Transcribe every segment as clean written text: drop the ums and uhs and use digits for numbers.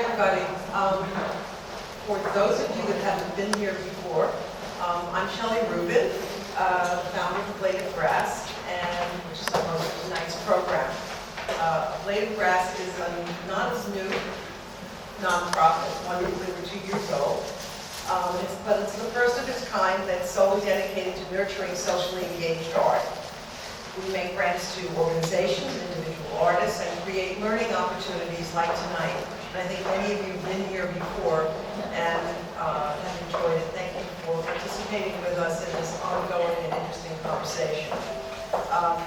everybody. For those of you that haven't been here before, I'm Shelley Rubin, founder of Blade of Grass, and which is our tonight's program. Blade of Grass is a not as new nonprofit, wonderfully we're 2 years old. But it's the first of its kind that's solely dedicated to nurturing socially engaged art. We make grants to organizations, individual artists, and create learning opportunities like tonight. And I think many of you have been here before and have enjoyed it. Thank you for participating with us in this ongoing and interesting conversation.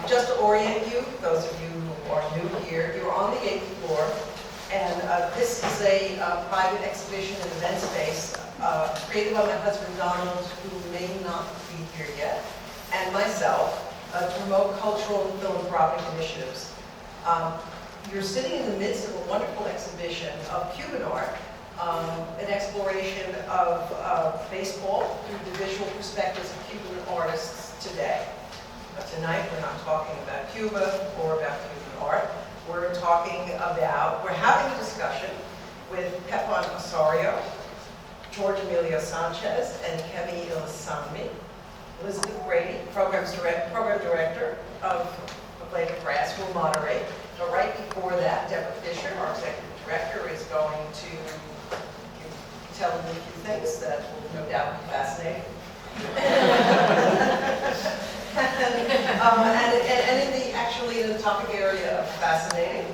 Just to orient you, those of you who are new here, you're on the 8th floor, and this is a private exhibition and event space created by my husband Donald, who may not be here yet, and myself, to promote cultural and philanthropic initiatives. You're sitting in the midst of a wonderful exhibition of Cuban art, an exploration of baseball through the visual perspectives of Cuban artists today. But tonight we're not talking about Cuba or about Cuban art. We're having a discussion with Pepón Osorio, George Emilio Sanchez, and Kemy Elizabeth Grady, program director of Blade of Grass, will moderate. But right before that, Deborah Fisher, our executive director, is going to tell them a few things that will no doubt be fascinating. Actually in the topic area of fascinating,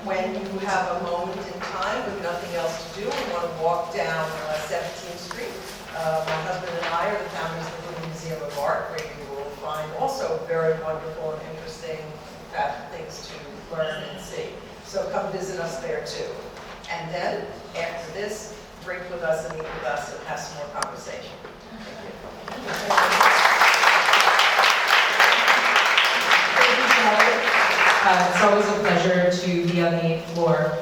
when you have a moment in time with nothing else to do, we want to walk down 17th Street. My husband and I are the founders of the Museum of Art, where you will find also very wonderful and interesting things to learn and see. So come visit us there too. And then, after this, drink with us and eat with us and have some more conversation. Thank you. It's always a pleasure to be on the 8th floor.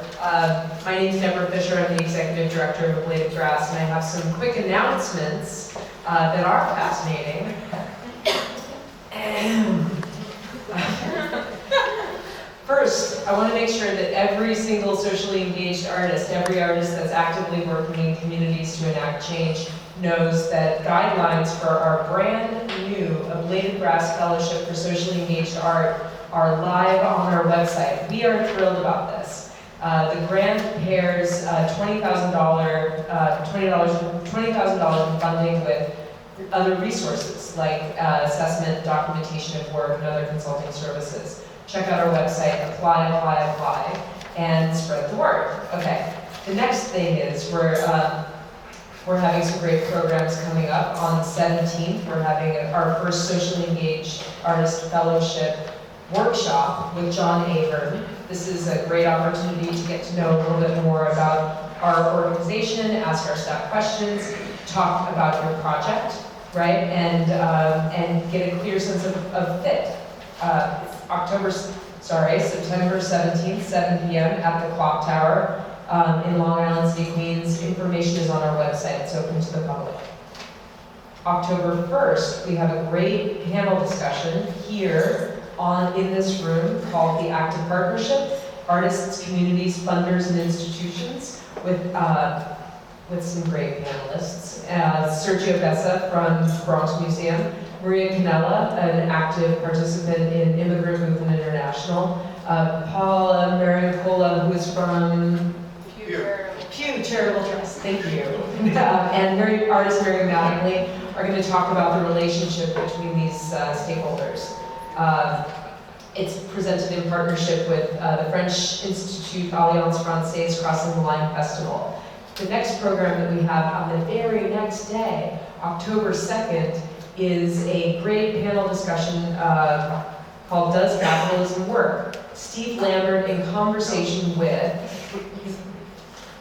My name is Deborah Fisher. I'm the executive director of Blade of Grass, and I have some quick announcements that are fascinating. First, I want to make sure that every single socially engaged artist, every artist that's actively working in communities to enact change, knows that guidelines for our brand new Blade of Grass Fellowship for Socially Engaged Art are live on our website. We are thrilled about this. The grant pairs $20,000 in funding with other resources like assessment, documentation of work, and other consulting services. Check out our website, apply, and spread the word. Okay, the next thing is we're having some great programs coming up. On the 17th, we're having our first socially engaged artist fellowship workshop with John Ahern. This is a great opportunity to get to know a little bit more about our organization, ask our staff questions, talk about your project, right? And get a clear sense of fit. September 17th, 7 p.m. at the Clock Tower in Long Island City, Queens. Information is on our website. It's open to the public. October 1st, we have a great panel discussion here in this room called the Active Partnership, Artists, Communities, Funders, and Institutions, with some great panelists. Sergio Bessa from Bronx Museum, Maria Canella, an active participant in Immigrant Movement International, Paula Maricola, who is from Pew Charitable Trust, thank you. And artist Mary Mattingly are going to talk about the relationship between these stakeholders. It's presented in partnership with the French Institute Alliance Française Crossing the Line Festival. The next program that we have on the very next day, October 2nd, is a great panel discussion called Does Capitalism Work? Steve Lambert in conversation with,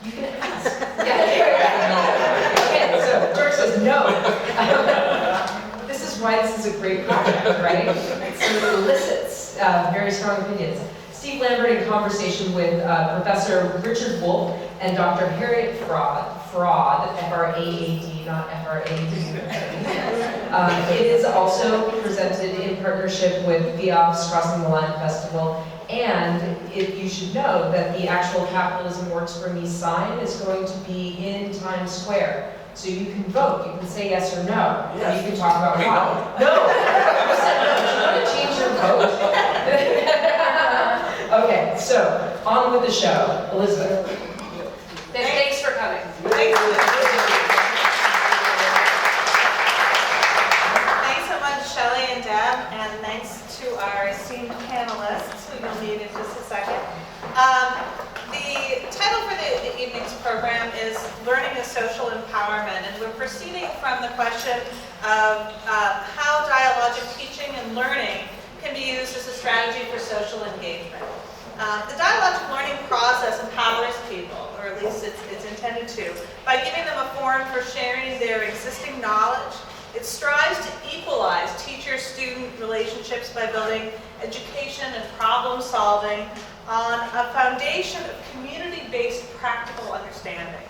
you can ask. Yeah. Okay, so George says no. This is why this is a great project, right? So it elicits very strong opinions. Steve Lambert in conversation with Professor Richard Wolff and Dr. Harriet Fraud, F-R-A-A-D, not F-R-A-D. It is also presented in partnership with VIAF's Crossing the Line Festival And you should know that the actual Capitalism Works for Me sign is going to be in Times Square. So you can vote, you can say yes or no, Yes. and you can talk about why. No, you said no, do you want to change your vote? Okay, so on with the show. Elizabeth. Thanks for coming. Thanks so much, Shelley and Deb, and thanks to our esteemed panelists, who you'll meet in just a second. The title for the evening's program is Learning is Social Empowerment, and we're proceeding from the question of how dialogic teaching and learning can be used as a strategy for social engagement. The dialogic learning process empowers people, or at least it's intended to, by giving them a forum for sharing their existing knowledge. It strives to equalize teacher-student relationships by building education and problem solving on a foundation of community-based practical understanding.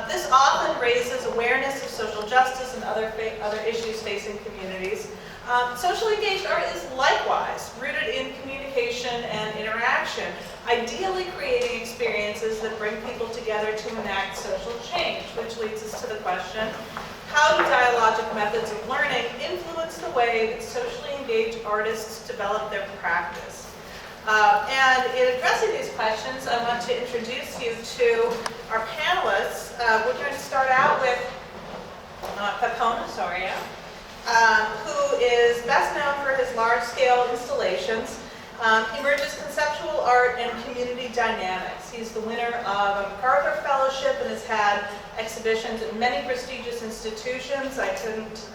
This often raises awareness of social justice and other issues facing communities. Socially engaged art is likewise rooted in communication and interaction, ideally creating experiences that bring people together to enact social change, which leads us to the question, how do dialogic methods of learning influence the way that socially engaged artists develop their practice? And in addressing these questions, I want to introduce you to our panelists. We're going to start out with Pepón Osorio, who is best known for his large-scale installations. He merges conceptual art and community dynamics. He's the winner of a MacArthur Fellowship and has had exhibitions at many prestigious institutions. I couldn't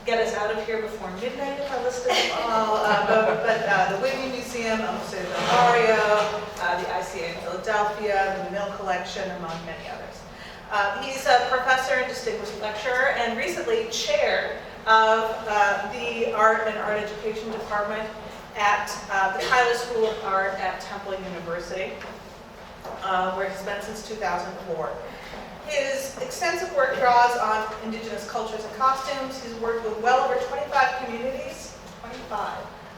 get us out of here before midnight if I listed them all, but the Whitney Museum, Museo del Barrio, the ICA in Philadelphia, the Mill Collection, among many others. He's a professor and distinguished lecturer and recently chair of the Art and Art Education Department at the Tyler School of Art at Temple University, where he's been since 2004. His extensive work draws on indigenous cultures and costumes. He's worked with well over 25 communities,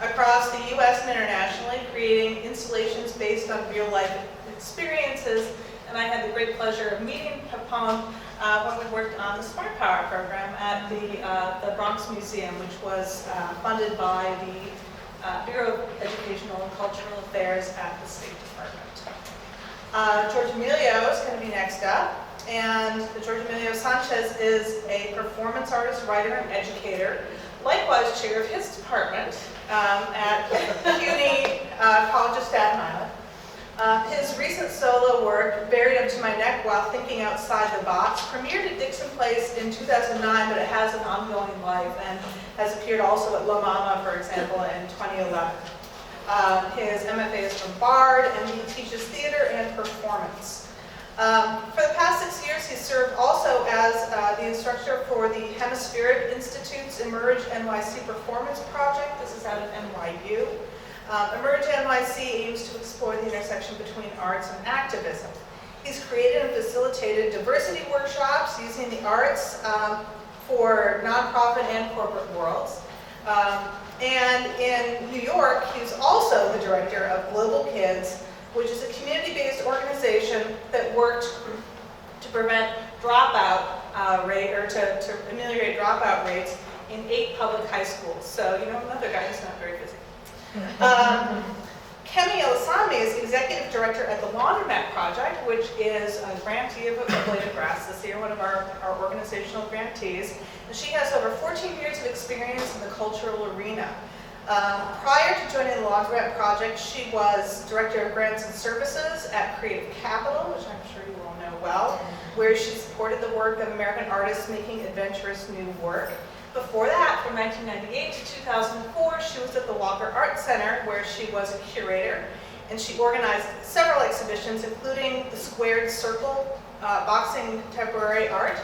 across the U.S. and internationally, creating installations based on real-life experiences. And I had the great pleasure of meeting Pepón when we worked on the Smart Power program at the Bronx Museum, which was funded by the Bureau of Educational and Cultural Affairs at the State Department. George Emilio is going to be next up. And George Emilio Sanchez is a performance artist, writer, and educator, likewise chair of his department at CUNY College of Staten Island. His recent solo work, Buried Up to My Neck While Thinking Outside the Box, premiered at Dixon Place in 2009, but it has an ongoing life and has appeared also at La Mama, for example, in 2011. His MFA is from Bard, and he teaches theater and performance. For the past 6 years, he served also as the instructor for the Hemispheric Institute's Emerge NYC Performance Project. This is out of NYU. Emerge NYC aims to explore the intersection between arts and activism. He's created and facilitated diversity workshops using the arts for nonprofit and corporate worlds. And in New York, he's also the director of Global Kids, which is a community-based organization that worked to prevent dropout rate, or to ameliorate dropout rates in 8 public high schools. So, you know, another guy who's not very busy. Kemy is executive director at the Laundromat project, which is a grantee of Blade of Grass this year, one of our organizational grantees. And she has over 14 years of experience in the cultural arena. Prior to joining the Laundromat project, she was director of grants and services at Creative Capital, which I'm sure you all know well, where she supported the work of American artists making adventurous new work. Before that, from 1998 to 2004, she was at the Walker Art Center, where she was a curator, and she organized several exhibitions, including the Squared Circle, Boxing Contemporary Art,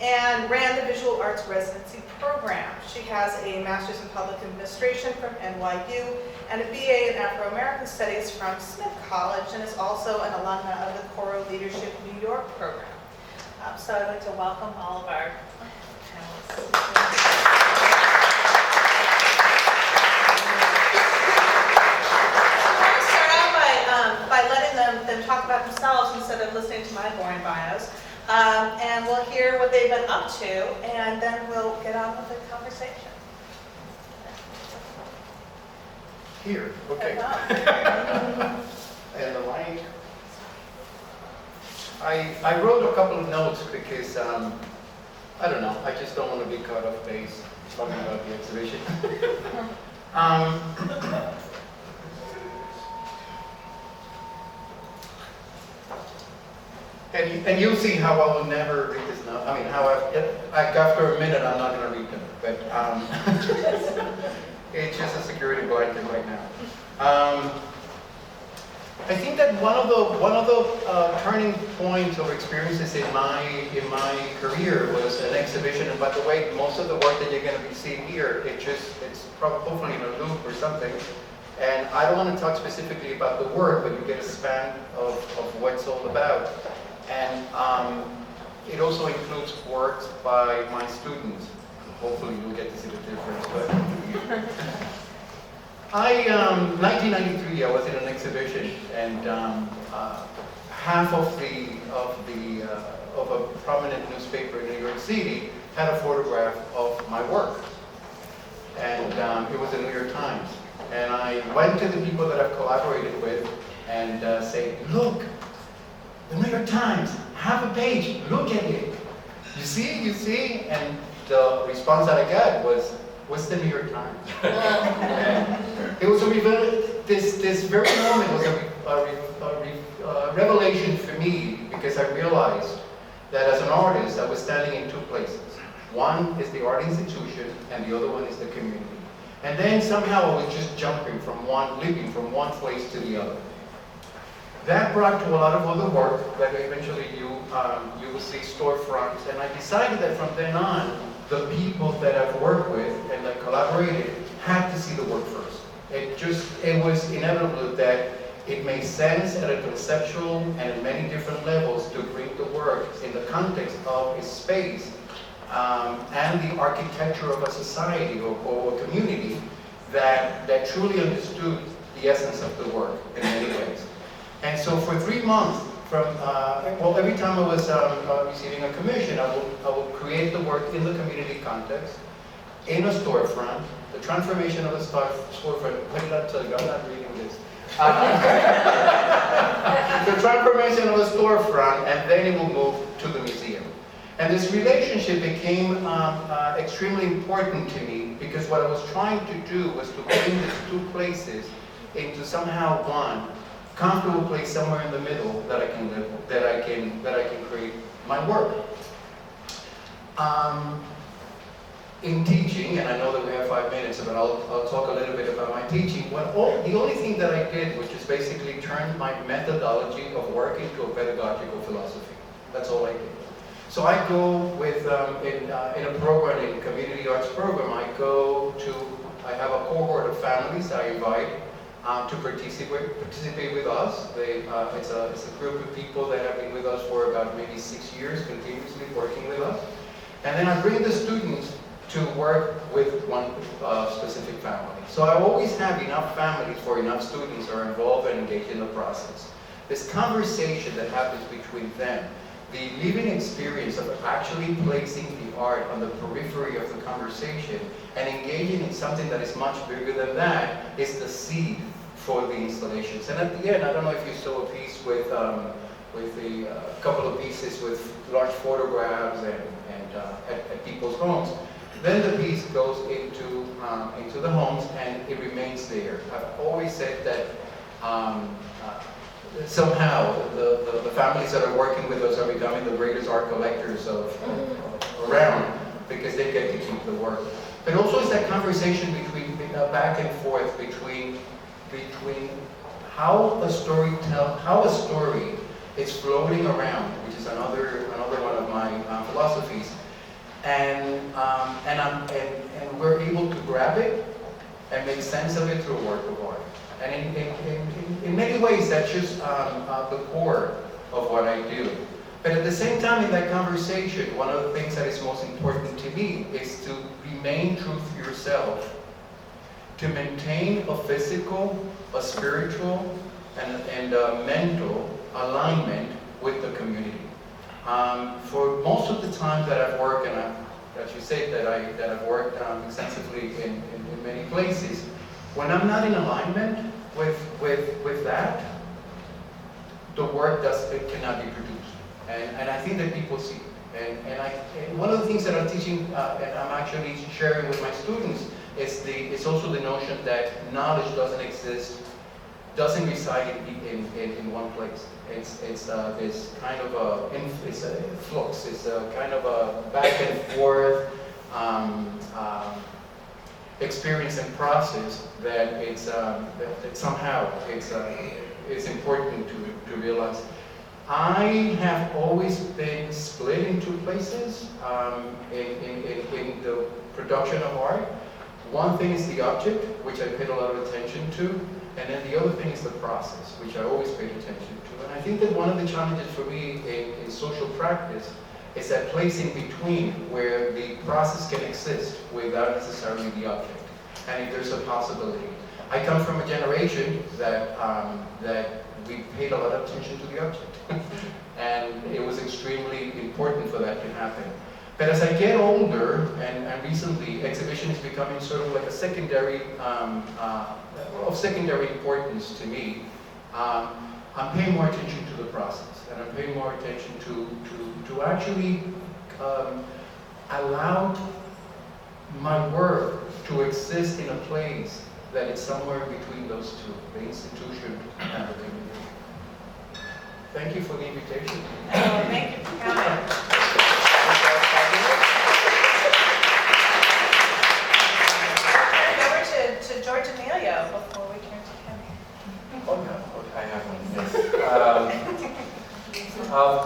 and ran the Visual Arts Residency Program. She has a Master's in Public Administration from NYU and a BA in Afro-American Studies from Smith College, and is also an alumna of the Coro Leadership New York program. So I'd like to welcome all of our panelists. talk about themselves instead of listening to my boring bios. And we'll hear what they've been up to, and then we'll get on with the conversation. Here, okay. And the mic. I wrote a couple of notes because, I don't know, I just don't want to be caught off base talking about the exhibition. And you'll see how I will never read this note. I mean, how after a minute I'm not going to read them, but it's just a security blanket right now. I think that one of the turning points or experiences in my career was an exhibition. And by the way, most of the work that you're going to be seeing here, it's probably hopefully in a loop or something. And I don't want to talk specifically about the work, but you get a span of what it's all about. And it also includes works by my students. Hopefully you'll get to see the difference. But 1993, I was in an exhibition, and half of a prominent newspaper in New York City had a photograph of my work, and it was the New York Times. And I went to the people that I've collaborated with and say, look, the New York Times, half a page, look at it. You see? And the response that I got was, what's the New York Times? And it was this very moment was a revelation for me, because I realized that as an artist, I was standing in two places. One is the art institution, and the other one is the community. And then somehow I was just leaping from one place to the other. That brought to a lot of other work that eventually you will see storefronts. And I decided that from then on, the people that I've worked with and that collaborated had to see the work first. It was inevitable that it made sense at a conceptual and at many different levels to bring the work in the context of a space and the architecture of a society or a community that truly understood the essence of the work in many ways. And so for 3 months, every time I was receiving a commission, I would create the work in the community context, in a storefront, the transformation of a storefront. What did I tell you? I'm not reading this. The transformation of a storefront, and then it will move to the museum. And this relationship became extremely important to me, because what I was trying to do was to bring these two places into somehow one comfortable place somewhere in the middle that I can live, that I can create my work. In teaching, and I know that we have 5 minutes, but I'll talk a little bit about my teaching. The only thing that I did was just basically turn my methodology of work into a pedagogical philosophy. That's all I did. So I go with, in a program, in a community arts program, I have a cohort of families I invite to participate with us. It's a group of people that have been with us for about maybe 6 years, continuously working with us. And then I bring the students to work with one specific family. So I always have enough families for enough students who are involved and engaged in the process. This conversation that happens between them, the living experience of actually placing the art on the periphery of the conversation and engaging in something that is much bigger than that, is the seed for the installations. And at the end, I don't know if you saw a piece with a couple of pieces with large photographs and at people's homes. Then the piece goes into the homes, and it remains there. I've always said that somehow the families that are working with us are becoming the greatest art collectors around, because they get to keep the work. But also it's that conversation between back and forth between how a story is floating around, which is another one of my philosophies, and we're able to grab it and make sense of it through a work of art. And in many ways, that's just the core of what I do. But at the same time, in that conversation, one of the things that is most important to me is to remain true to yourself, to maintain a physical, a spiritual, and a mental alignment with the community. For most of the time that I've worked, and as you say, that I've worked extensively in many places, when I'm not in alignment with that, the work cannot be produced. And I think that people see it. And one of the things that I'm teaching, and I'm actually sharing with my students, is also the notion that knowledge doesn't reside in one place. It's kind of it's a flux. It's a kind of a back and forth experience and process that somehow it's important to realize. I have always been split in two places in the production of art. One thing is the object, which I paid a lot of attention to, and then the other thing is the process, which I always paid attention to. And I think that one of the challenges for me in social practice is that place in between where the process can exist without necessarily the object, and if there's a possibility. I come from a generation that we paid a lot of attention to the object, and it was extremely important for that to happen. But as I get older, and recently, exhibition is becoming sort of like a secondary, of secondary importance to me. I'm paying more attention to the process, and I'm paying more attention to actually allow my work to exist in a place that is somewhere between those two, the institution and the community. Thank you for the invitation. Oh, thank you for coming. Over to George Emilio before we turn to Kemy. Oh, no, I have one, yes.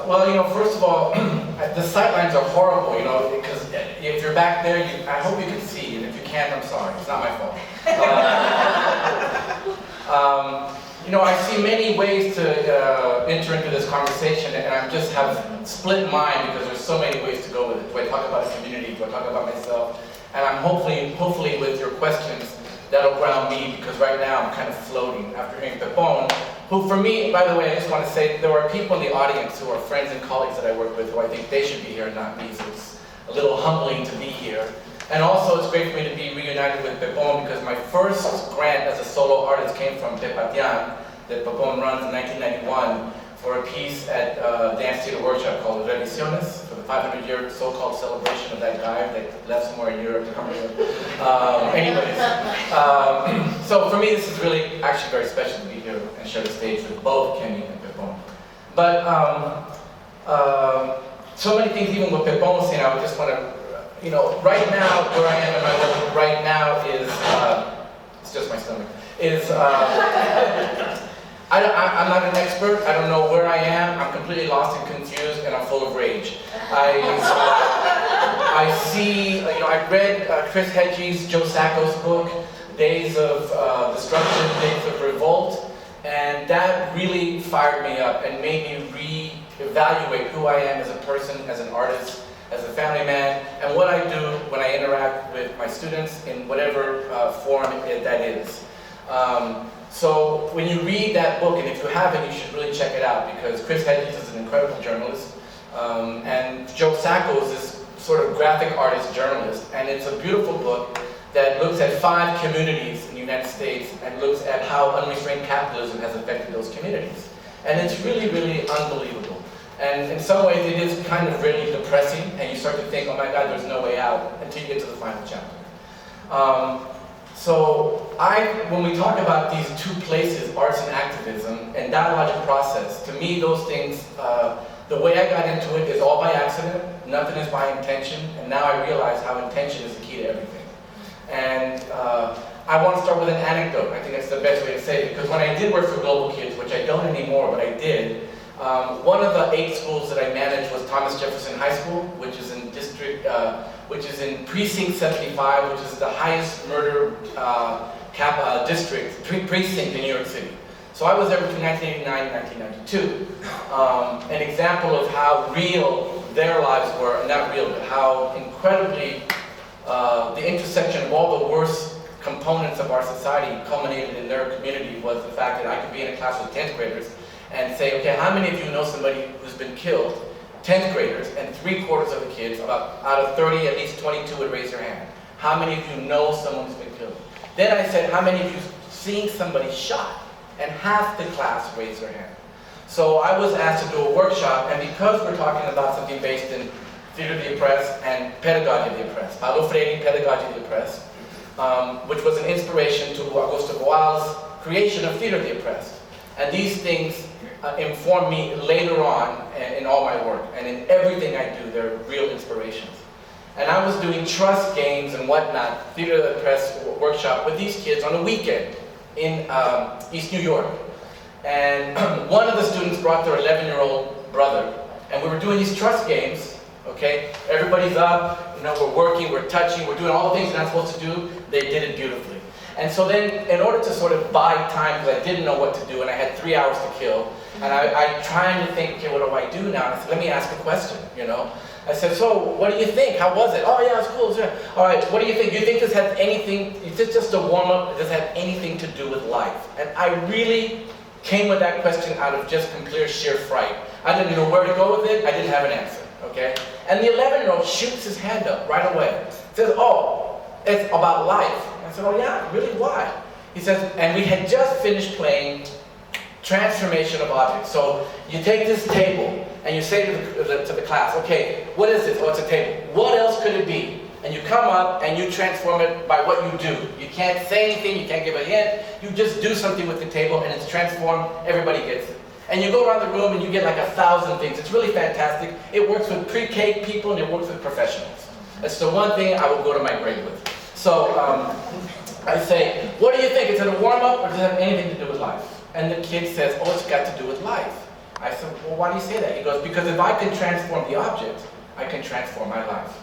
Well, first of all, the sightlines are horrible, because if you're back there, I hope you can see, and if you can't, I'm sorry, it's not my fault. I see many ways to enter into this conversation, and I just have split mine because there's so many ways to go with it. Do I talk about a community? Do I talk about myself? And I'm hopefully with your questions, that'll ground me, because right now I'm kind of floating after hearing Pepón, who for me, by the way, I just want to say, there are people in the audience who are friends and colleagues that I work with who I think they should be here, not me, so it's a little humbling to be here. And also it's great for me to be reunited with Pepón, because my first grant as a solo artist came from Tepatian, that Pepón runs in 1991 for a piece at Dance Theater Workshop called Revisiones, for the 500-year so-called celebration of that guy that left somewhere in Europe. So for me this is really actually very special to be here and share the stage with both Kemy and Pepón. But so many things, even what Pepón was saying, I would just want to, right now, where I am in my work right now is, it's just my stomach, is, I'm not an expert. I don't know where I am. I'm completely lost and confused, and I'm full of rage. I see, I read Chris Hedges' Joe Sacco's book, Days of Destruction, Days of Revolt, and that really fired me up and made me re-evaluate who I am as a person, as an artist, as a family man, and what I do when I interact with my students in whatever form that is. So when you read that book, and if you haven't, you should really check it out, because Chris Hedges is an incredible journalist, and Joe Sacco is this sort of graphic artist journalist, and it's a beautiful book that looks at 5 communities in the United States and looks at how unrestrained capitalism has affected those communities. And it's really, really unbelievable. And in some ways it is kind of really depressing, and you start to think, oh my God, there's no way out, until you get to the final chapter. So when we talk about these two places, arts and activism, and dialogic process, to me those things, the way I got into it is all by accident, nothing is by intention, and now I realize how intention is the key to everything. And I want to start with an anecdote. I think that's the best way to say it, because when I did work for Global Kids, which I don't anymore, but I did, one of the 8 schools that I managed was Thomas Jefferson High School, which is in Precinct 75, which is the highest murder precinct in New York City. So I was there between 1989 and 1992. An example of how real their lives were, not real, but how incredibly the intersection of all the worst components of our society culminated in their community was the fact that I could be in a class with 10th graders and say, okay, how many of you know somebody who's been killed? 10th graders, and 3/4 of the kids, out of 30, at least 22 would raise their hand. How many of you know someone who's been killed? Then I said, how many of you seen somebody shot? And half the class raised their hand. So I was asked to do a workshop, and because we're talking about something based in theater of the oppressed and pedagogy of the oppressed, Paulo Freire, pedagogy of the oppressed, which was an inspiration to Augusto Boal's creation of theater of the oppressed. And these things inform me later on in all my work, and in everything I do, they're real inspirations. And I was doing trust games and whatnot, theater of the oppressed workshop with these kids on a weekend in East New York. And one of the students brought their 11-year-old brother, and we were doing these trust games, okay? Everybody's up, we're working, we're touching, we're doing all the things we're not supposed to do. They did it beautifully. And so then, in order to sort of buy time, because I didn't know what to do, and I had 3 hours to kill, and I trying to think, okay, what do I do now? And I said, let me ask a question, I said, so what do you think? How was it? Oh yeah, it's cool. Sure. All right, what do you think? Do you think this has anything, is this just a warm-up? Does it have anything to do with life? And I really came with that question out of just complete sheer fright. I didn't know where to go with it. I didn't have an answer, okay? And the 11-year-old shoots his hand up right away. Says, oh, it's about life. I said, oh yeah, really, why? He says, and we had just finished playing transformation of objects. So you take this table and you say to the class, okay, what is this? Oh, it's a table. What else could it be? And you come up and you transform it by what you do. You can't say anything, you can't give a hint, you just do something with the table and it's transformed, everybody gets it. And you go around the room and you get like 1,000 things. It's really fantastic. It works with pre-K people and it works with professionals. That's the one thing I will go to my grave with. So I say, what do you think? Is it a warm-up or does it have anything to do with life? And the kid says, oh, it's got to do with life. I said, well, why do you say that? He goes, because if I can transform the object, I can transform my life.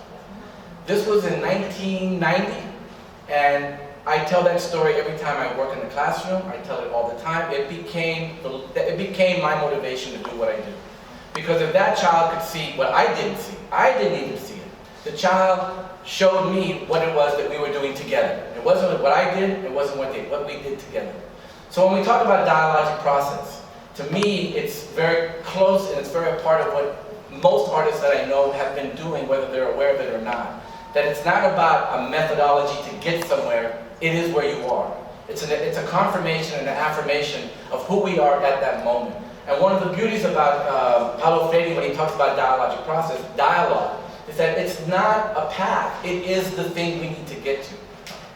This was in 1990, and I tell that story every time I work in the classroom. I tell it all the time. It became my motivation to do what I do. Because if that child could see what I didn't see, I didn't even see it. The child showed me what it was that we were doing together. It wasn't what I did, it wasn't what we did together. So when we talk about a dialogic process, to me, it's very close and it's very a part of what most artists that I know have been doing, whether they're aware of it or not. That it's not about a methodology to get somewhere, it is where you are. It's a confirmation and an affirmation of who we are at that moment. And one of the beauties about Paulo Freire, when he talks about dialogic process, dialogue, is that it's not a path, it is the thing we need to get to.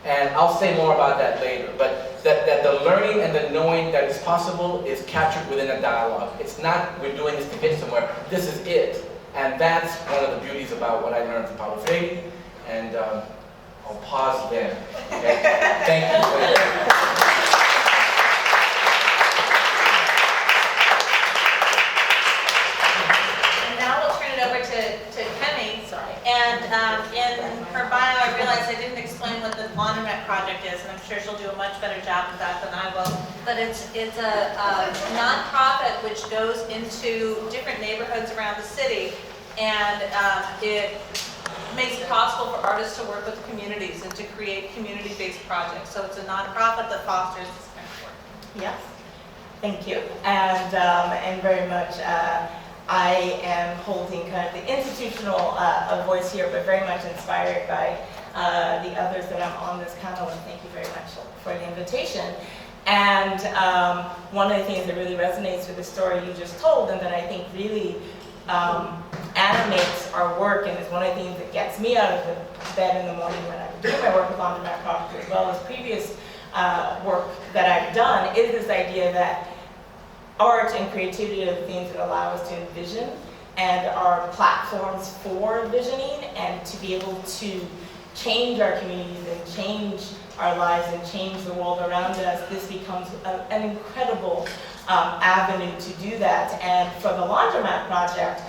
And I'll say more about that later, but that the learning and the knowing that it's possible is captured within a dialogue. It's not, we're doing this to get somewhere, this is it. And that's one of the beauties about what I learned from Paulo Freire, and I'll pause there. Okay? Thank you. And now we'll turn it over to Kemy. Sorry. And in her bio, I realized I didn't explain what the Laundromat project is, and I'm sure she'll do a much better job of that than I will. But it's a nonprofit which goes into different neighborhoods around the city, and it makes it possible for artists to work with communities and to create community-based projects. So it's a nonprofit that fosters this kind of work. Yes, thank you. And very much, I am holding kind of the institutional voice here, but very much inspired by the others that I'm on this panel, and thank you very much for the invitation. And one of the things that really resonates with the story you just told, and that I think really animates our work, and is one of the things that gets me out of the bed in the morning when I'm doing my work with Laundromat Project, as well as previous work that I've done, is this idea that art and creativity are the things that allow us to envision and are platforms for visioning, and to be able to change our communities and change our lives and change the world around us. This becomes an incredible avenue to do that. And for the Laundromat Project,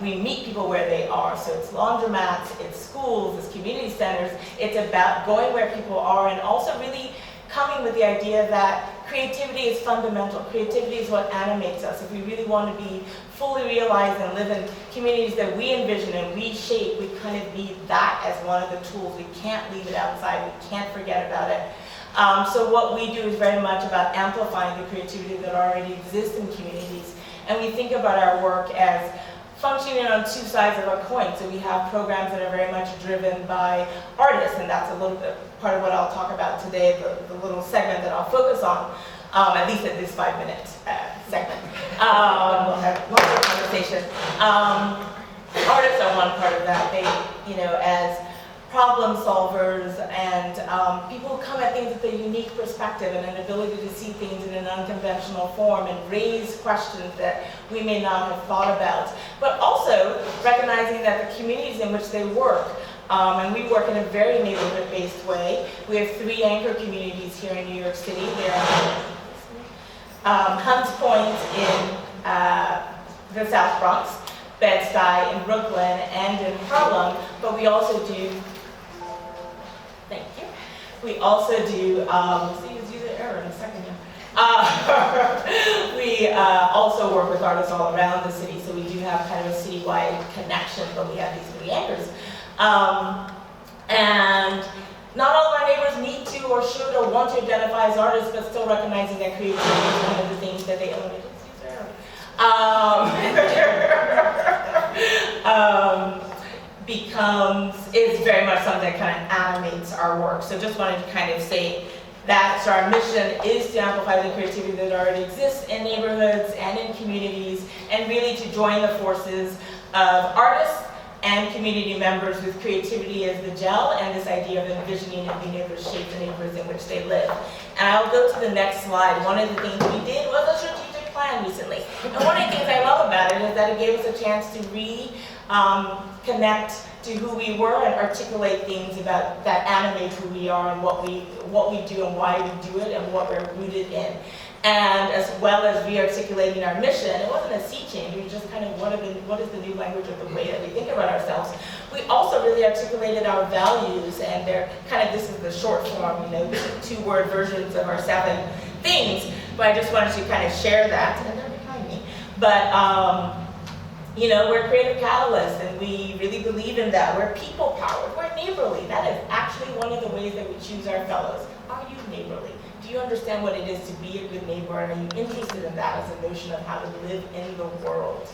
we meet people where they are. So it's laundromats, it's schools, it's community centers. It's about going where people are, and also really coming with the idea that creativity is fundamental. Creativity is what animates us. If we really want to be fully realized and live in communities that we envision and we shape, we kind of need that as one of the tools. We can't leave it outside. We can't forget about it. So what we do is very much about amplifying the creativity that already exists in communities. And we think about our work as functioning on two sides of a coin. So we have programs that are very much driven by artists, and that's a little bit part of what I'll talk about today, the little segment that I'll focus on, at least at this 5-minute segment. We'll have longer conversation. Artists are one part of that. They, as problem solvers and people who come at things with a unique perspective and an ability to see things in an unconventional form and raise questions that we may not have thought about. But also recognizing that the communities in which they work, and we work in a very neighborhood-based way. We have 3 anchor communities here in New York City. They're Hunts Point in the South Bronx, Bed-Stuy in Brooklyn, and in Harlem, but we also do, thank you, we also do, we'll see who's using error in a second here. We also work with artists all around the city, so we do have kind of a citywide connection, but we have these 3 anchors. And not all of our neighbors need to or should or want to identify as artists, but still recognizing that creativity is one of the things that they own. Is very much something that kind of animates our work. So just wanted to kind of say that our mission is to amplify the creativity that already exists in neighborhoods and in communities, and really to join the forces of artists and community members with creativity as the gel, and this idea of envisioning and being able to shape the neighborhoods in which they live. And I'll go to the next slide. One of the things we did was a strategic plan recently. And one of the things I love about it is that it gave us a chance to connect to who we were and articulate things about that animate who we are and what we do and why we do it and what we're rooted in. And as well as re-articulating our mission, it wasn't a sea change, we just kind of what is the new language of the way that we think about ourselves. We also really articulated our values, and they're kind of, this is the short form, 2-word versions of our 7 things, but I just wanted to kind of share that, and they're behind me. But we're creative catalysts, and we really believe in that. We're people-powered, we're neighborly. That is actually one of the ways that we choose our fellows. Are you neighborly? Do you understand what it is to be a good neighbor, and are you interested in that as a notion of how to live in the world?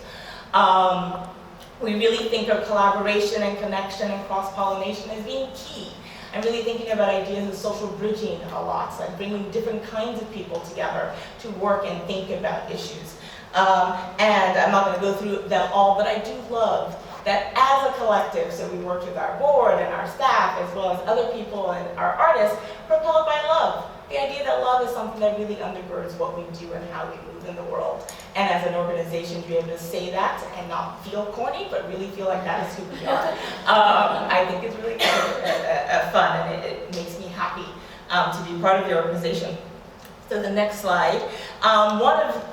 We really think of collaboration and connection and cross-pollination as being key. I'm really thinking about ideas of social bridging a lot, like bringing different kinds of people together to work and think about issues. And I'm not going to go through them all, but I do love that as a collective, so we worked with our board and our staff, as well as other people and our artists, propelled by love. The idea that love is something that really undergirds what we do and how we move in the world. And as an organization, to be able to say that and not feel corny, but really feel like that is who we are, I think it's really fun, and it makes me happy to be part of the organization. So the next slide.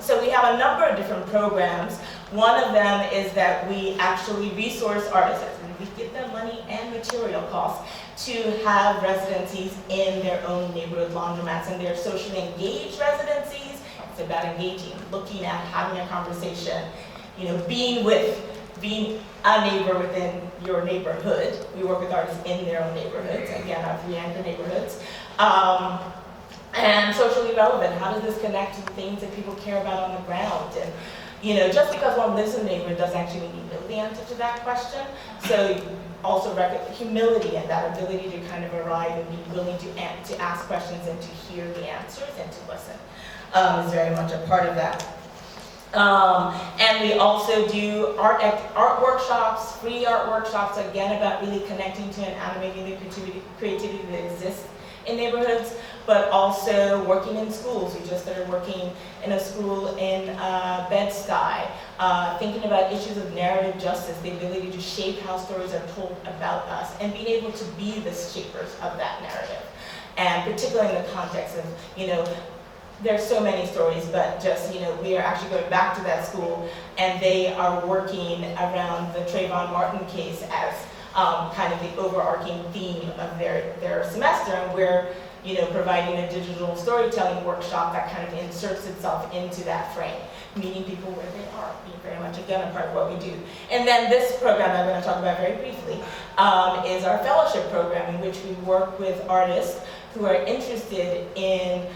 So we have a number of different programs. One of them is that we actually resource artisans, and we give them money and material costs to have residencies in their own neighborhood laundromats, and they're socially engaged residencies. It's about engaging, looking at, having a conversation, being a neighbor within your neighborhood. We work with artists in their own neighborhoods, again, our 3 anchor neighborhoods. And socially relevant, how does this connect to things that people care about on the ground? And just because one lives in a neighborhood doesn't actually mean you know the answer to that question. So also humility and that ability to kind of arrive and be willing to ask questions and to hear the answers and to listen is very much a part of that. And we also do art workshops, free art workshops, again about really connecting to and animating the creativity that exists in neighborhoods, but also working in schools. We just started working in a school in Bed-Stuy, thinking about issues of narrative justice, the ability to shape how stories are told about us, and being able to be the shapers of that narrative. And particularly in the context of, there's so many stories, but just, we are actually going back to that school, and they are working around the Trayvon Martin case as kind of the overarching theme of their semester, and we're providing a digital storytelling workshop that kind of inserts itself into that frame, meeting people where they are, being very much, again, a part of what we do. And then this program I'm going to talk about very briefly is our fellowship program, in which we work with artists who are interested in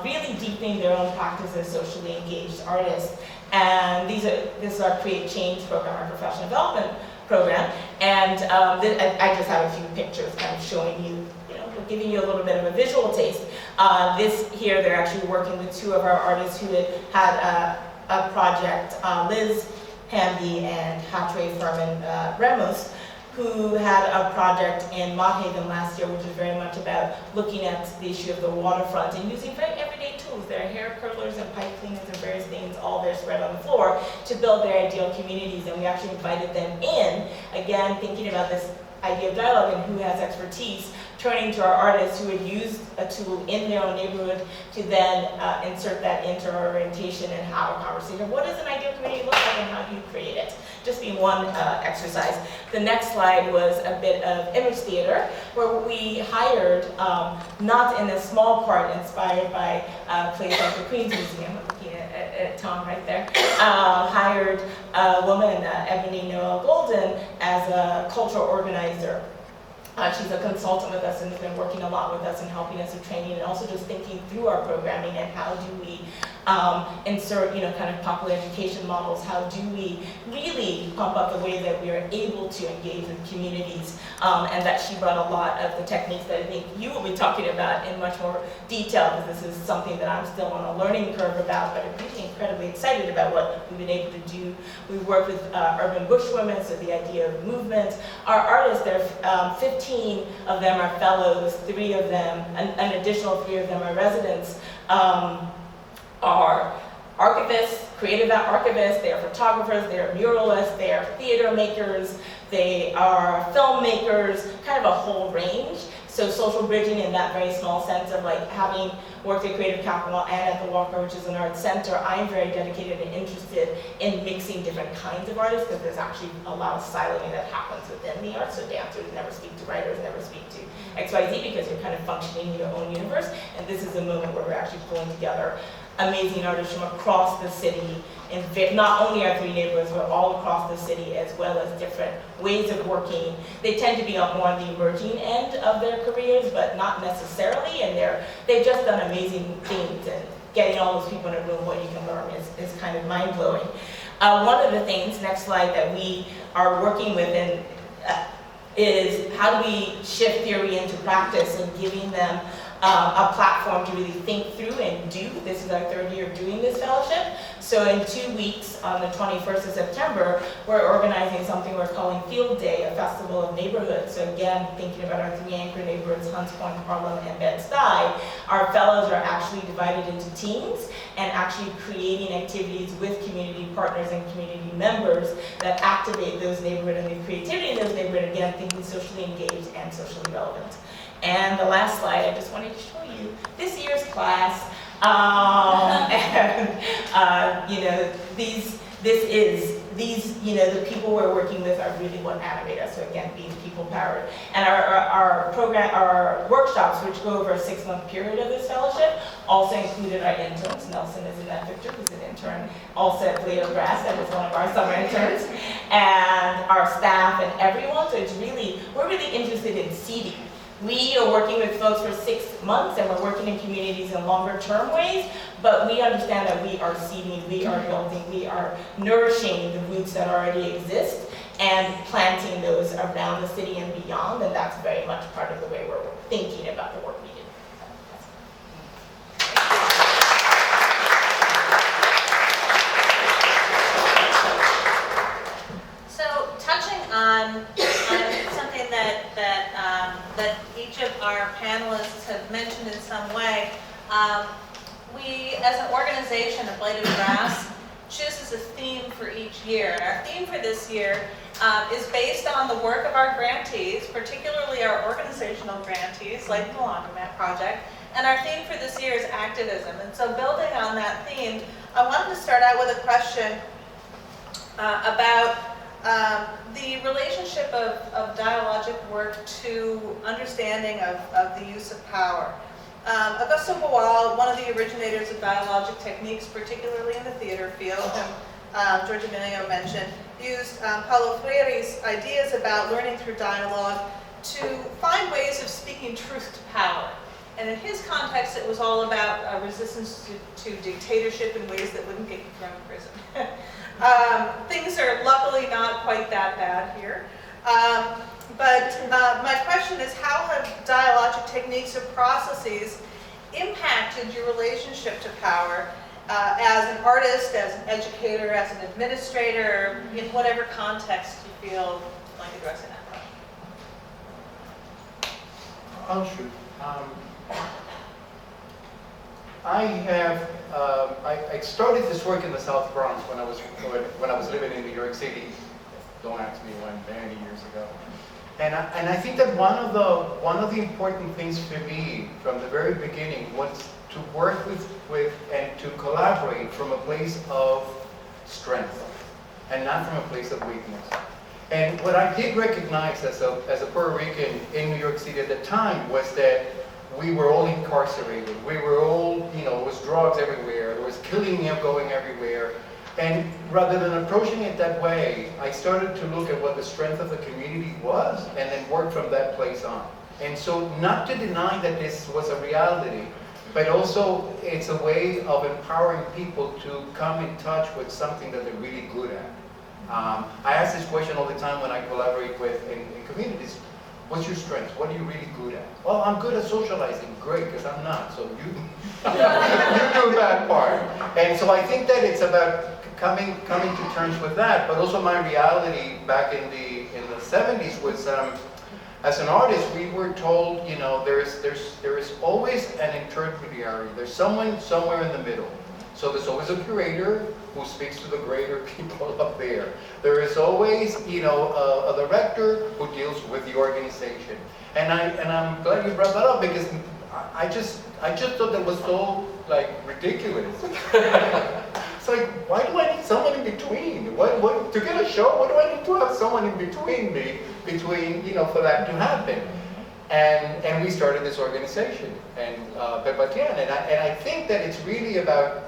really deepening their own practice as socially engaged artists. And this is our Create Change program, our professional development program. And I just have a few pictures kind of showing you, giving you a little bit of a visual taste. This here, they're actually working with two of our artists who had a project, Liz Hamby and Hatray Furman Ramos, who had a project in Mott Haven last year, which is very much about looking at the issue of the waterfront and using very everyday tools. There are hair curlers and pipe cleaners and various things, all there spread on the floor, to build their ideal communities. And we actually invited them in, again, thinking about this idea of dialogue and who has expertise, turning to our artists who had used a tool in their own neighborhood to then insert that into our orientation and have a conversation. What does an ideal community look like and how do you create it? Just being one exercise. The next slide was a bit of image theater, where we hired, not in a small part inspired by plays like the Queen's Museum, looking at Tom right there, hired a woman, Ebony Noel Golden, as a cultural organizer. She's a consultant with us and has been working a lot with us and helping us with training and also just thinking through our programming and how do we insert, kind of popular education models. How do we really pump up the way that we are able to engage with communities? And that she brought a lot of the techniques that I think you will be talking about in much more detail, because this is something that I'm still on a learning curve about, but I'm really incredibly excited about what we've been able to do. We work with urban bushwomen, so the idea of movement. Our artists, there are 15 of them are fellows, 3 of them, an additional 3 of them are residents, are archivists, creative archivists, they are photographers, they are muralists, they are theater makers, they are filmmakers, kind of a whole range. So social bridging in that very small sense of like having worked at Creative Capital and at the Walker, which is an art center, I'm very dedicated and interested in mixing different kinds of artists, because there's actually a lot of siloing that happens within the arts. So dancers never speak to writers, never speak to XYZ, because you're kind of functioning in your own universe. And this is a moment where we're actually pulling together amazing artists from across the city, and not only our 3 neighborhoods, but all across the city, as well as different ways of working. They tend to be more on the emerging end of their careers, but not necessarily, and they've just done amazing things, and getting all those people in a room, what you can learn is kind of mind-blowing. One of the things, next slide, that we are working with is how do we shift theory into practice and giving them a platform to really think through and do. This is our 3rd year of doing this fellowship. So in 2 weeks, on the 21st of September, we're organizing something we're calling Field Day, a festival of neighborhoods. So again, thinking about our 3 anchor neighborhoods, Hunts Point, Harlem, and Bed-Stuy, our fellows are actually divided into teams and actually creating activities with community partners and community members that activate those neighborhoods and the creativity in those neighborhoods, again, thinking socially engaged and socially relevant. And the last slide, I just wanted to show you this year's class. The people we're working with are really what animate us. So again, being people powered. And our program, our workshops, which go over a 6-month period of this fellowship, also included our interns. Nelson is in that picture, who's an intern, also at Blade of Grass, that was one of our summer interns, and our staff and everyone. So we're really interested in seeding. We are working with folks for 6 months, and we're working in communities in longer term ways, but we understand that we are seeding, we are building, we are nourishing the roots that already exist and planting those around the city and beyond, and that's very much part of the way we're thinking about the work we do. So touching on something that each of our panelists have mentioned in some way, we as an organization of Blade of Grass chooses a theme for each year. And our theme for this year is based on the work of our grantees, particularly our organizational grantees like the Laundromat Project. And our theme for this year is activism. And so building on that theme, I wanted to start out with a question about the relationship of dialogic work to understanding of the use of power. Augusto Boal, one of the originators of dialogic techniques, particularly in the theater field, and George Emilio mentioned, used Paulo Freire's ideas about learning through dialogue to find ways of speaking truth to power. And in his context, it was all about resistance to dictatorship in ways that wouldn't get you thrown in prison. Things are luckily not quite that bad here. But my question is, how have dialogic techniques or processes impacted your relationship to power as an artist, as an educator, as an administrator, in whatever context you feel like addressing that question? I'll shoot. I started this work in the South Bronx when I was living in New York City. Don't ask me when, many years ago. And I think that one of the important things for me from the very beginning was to work with and to collaborate from a place of strength and not from a place of weakness. And what I did recognize as a Puerto Rican in New York City at the time was that we were all incarcerated. We were all, there was drugs everywhere. There was killing going everywhere. And rather than approaching it that way, I started to look at what the strength of the community was and then work from that place on. And so not to deny that this was a reality, but also it's a way of empowering people to come in touch with something that they're really good at. I ask this question all the time when I collaborate in communities. What's your strength? What are you really good at? Well, I'm good at socializing. Great, because I'm not. So you do that part. And so I think that it's about coming to terms with that. But also my reality back in the 70s was, as an artist, we were told, there is always an intermediary. There's someone somewhere in the middle. So there's always a curator who speaks to the greater people up there. There is always, a director who deals with the organization. And I'm glad you brought that up because I just thought that was so ridiculous. It's like, why do I need someone in between? What to get a show? What do I need to have someone in between me, for that to happen? And we started this organization, and and I think that it's really about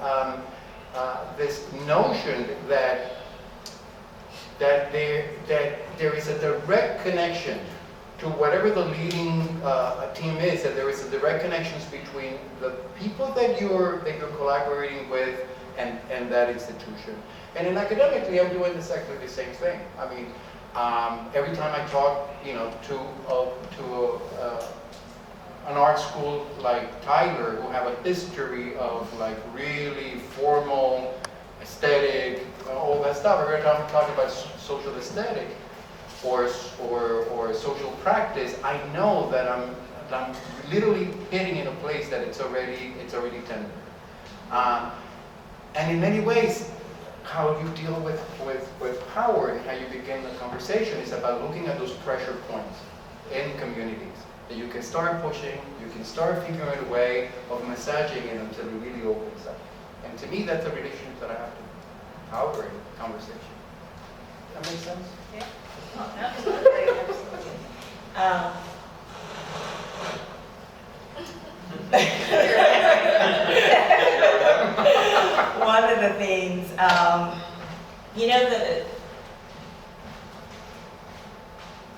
this notion that there is a direct connection to whatever the leading team is, that there is a direct connections between the people that you're collaborating with and that institution. And in academically, I'm doing exactly the same thing. I mean, every time I talk, to an art school like Tyler, who have a history of really formal, aesthetic, all that stuff. Every time I'm talking about social aesthetic or social practice, I know that I'm literally hitting in a place that it's already tender. And in many ways, how you deal with power and how you begin the conversation is about looking at those pressure points in communities. That you can start pushing, you can start figuring a way of massaging it until it really opens up. And to me, that's a relationship that I have to power in conversation. Does that make sense? Yeah. Oh, absolutely. One of the things, the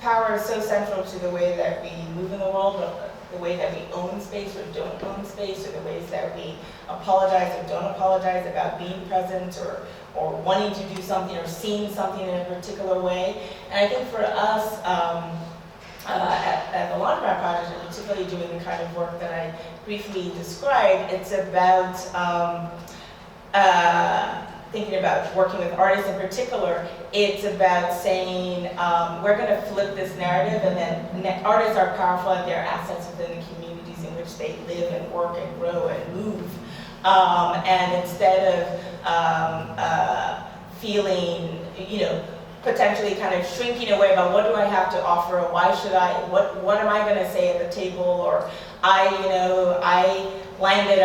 power is so central to the way that we move in the world, the way that we own space or don't own space, or the ways that we apologize or don't apologize about being present or wanting to do something or seeing something in a particular way. And I think for us, at the Laundromat Project, and particularly doing the kind of work that I briefly described, it's about thinking about working with artists in particular. It's about saying, we're going to flip this narrative, and then artists are powerful and they're assets within the communities in which they live and work and grow and move. And instead of feeling, potentially kind of shrinking away about what do I have to offer, why should I, what am I going to say at the table, or I landed,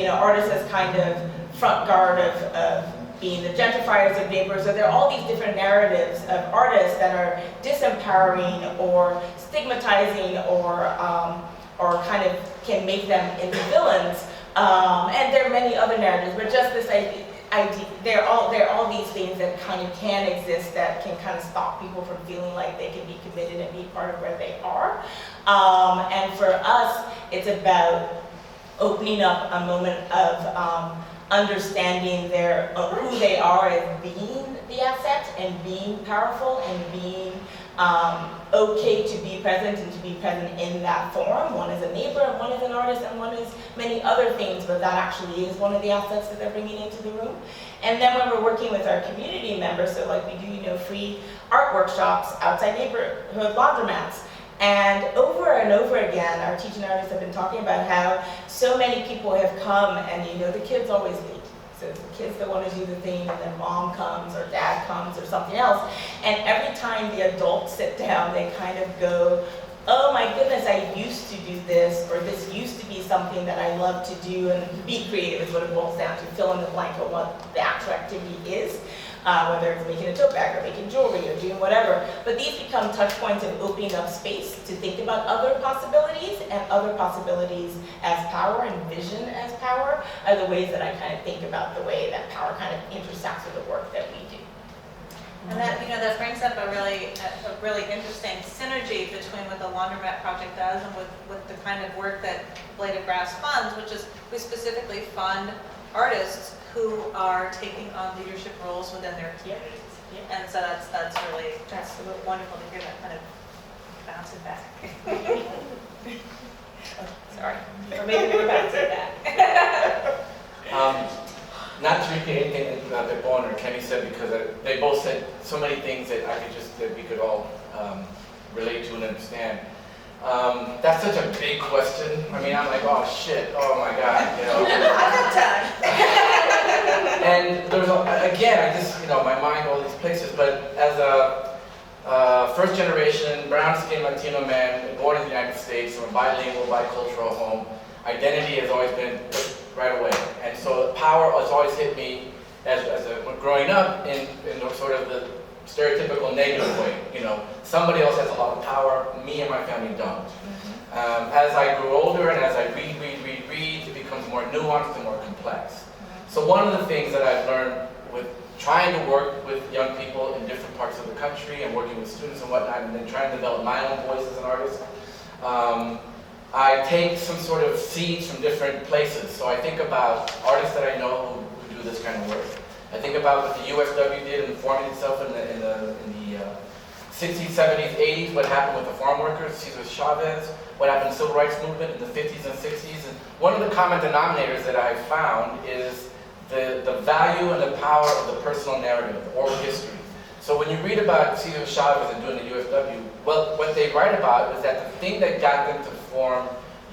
artists as kind of front guard of being the gentrifiers of neighbors. So there are all these different narratives of artists that are disempowering or stigmatizing or kind of can make them into villains. And there are many other narratives, but just this idea, there are all these things that kind of can exist that can kind of stop people from feeling like they can be committed and be part of where they are. And for us, it's about opening up a moment of understanding who they are as being the asset and being powerful and being okay to be present and to be present in that forum. One is a neighbor, and one is an artist, and one is many other things, but that actually is one of the assets that they're bringing into the room. And then when we're working with our community members, so like we do, free art workshops outside neighborhood laundromats. And over again, our teaching artists have been talking about how so many people have come and the kids always leave. So it's the kids that want to do the thing, and then mom comes or dad comes or something else. And every time the adults sit down, they kind of go, oh my goodness, I used to do this, or this used to be something that I love to do, and be creative is what it boils down to, fill in the blank of what the actual activity is. Whether it's making a tote bag or making jewelry or doing whatever. But these become touch points of opening up space to think about other possibilities, and other possibilities as power and vision as power are the ways that I kind of think about the way that power kind of intersects with the work that we do. And that, that brings up a really interesting synergy between what the Laundromat project does and with the kind of work that Blade of Grass funds, which is we specifically fund artists who are taking on leadership roles within their communities. Yep. And so that's really wonderful to hear that kind of bounce it back. Sorry, or maybe we were bouncing back. Not to repeat anything that Pepón or Kemy said, because they both said so many things that that we could all relate to and understand. That's such a big question. I mean, I'm like, oh shit, oh my God, I've got time. And there's, again, I just, my mind all these places, but as a first generation, brown skinned Latino man, born in the United States, from a bilingual, bicultural home, identity has always been right away. And so power has always hit me as growing up in sort of the stereotypical negative way. Somebody else has a lot of power, me and my family don't. As I grew older and as I read, it becomes more nuanced and more complex. So one of the things that I've learned with trying to work with young people in different parts of the country and working with students and whatnot, and then trying to develop my own voice as an artist, I take some sort of seeds from different places. So I think about artists that I know who do this kind of work. I think about what the USW did in forming itself in the 60s, 70s, 80s, what happened with the farm workers, Cesar Chavez, what happened in the civil rights movement in the 50s and 60s. And one of the common denominators that I found is the value and the power of the personal narrative, the oral history. So when you read about Cesar Chavez and doing the USW, well, what they write about is that the thing that got them to form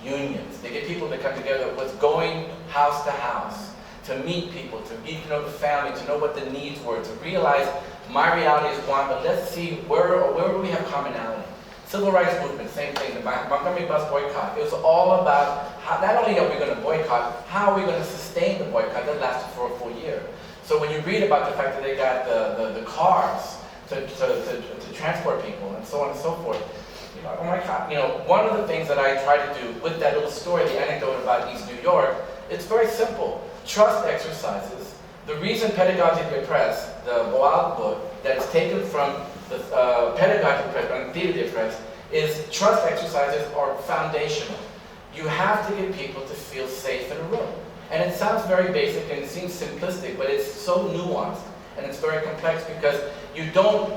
unions, they get people to come together, was going house to house, to meet people, to get to know the family, to know what the needs were, to realize my reality is one, but let's see where do we have commonality. Civil rights movement, same thing, the Montgomery bus boycott. It was all about how, not only are we going to boycott, how are we going to sustain the boycott that lasted for a full year. So when you read about the fact that they got the cars to transport people and so on and so forth, oh my God, one of the things that I try to do with that little story, the anecdote about East New York, it's very simple. Trust exercises. The reason Pedagogy of the Oppressed, the Boal book that is taken from the Pedagogy of the Oppressed and Theory of the Oppressed, is trust exercises are foundational. You have to get people to feel safe in a room. And it sounds very basic and it seems simplistic, but it's so nuanced and it's very complex because you don't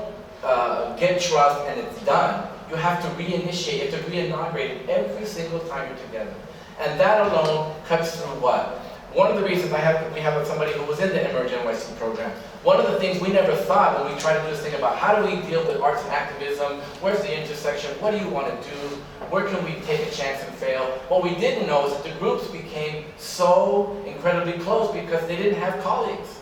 get trust and it's done. You have to reinitiate, you have to re-inaugurate it every single time you're together. And that alone cuts through what? One of the reasons we have somebody who was in the Emerge NYC program. One of the things we never thought when we tried to do this thing about how do we deal with arts and activism, where's the intersection, what do you want to do, where can we take a chance and fail? What we didn't know is that the groups became so incredibly close because they didn't have colleagues.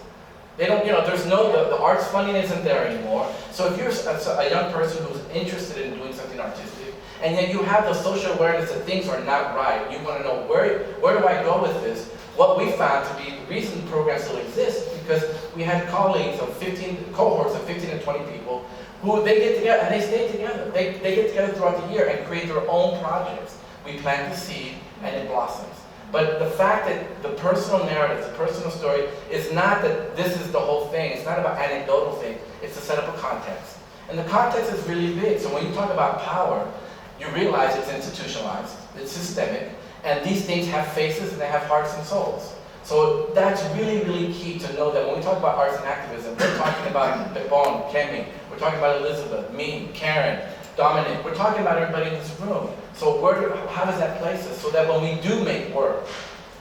They don't, there's the arts funding isn't there anymore. So if you're a young person who's interested in doing something artistic, and then you have the social awareness that things are not right, you want to know where do I go with this? What we found to be the reason the program still exists because we had colleagues of 15, cohorts of 15 and 20 people who they get together and they stay together. They get together throughout the year and create their own projects. We plant the seed and it blossoms. But the fact that the personal narrative, the personal story, is not that this is the whole thing. It's not about anecdotal things. It's to set up a context. And the context is really big. So when you talk about power, you realize it's institutionalized, it's systemic, and these things have faces and they have hearts and souls. So that's really, really key to know that when we talk about arts and activism, we're talking about Pepón, Kemy, we're talking about Elizabeth, me, Karen, Dominic, we're talking about everybody in this room. So how does that place us? So that when we do make work,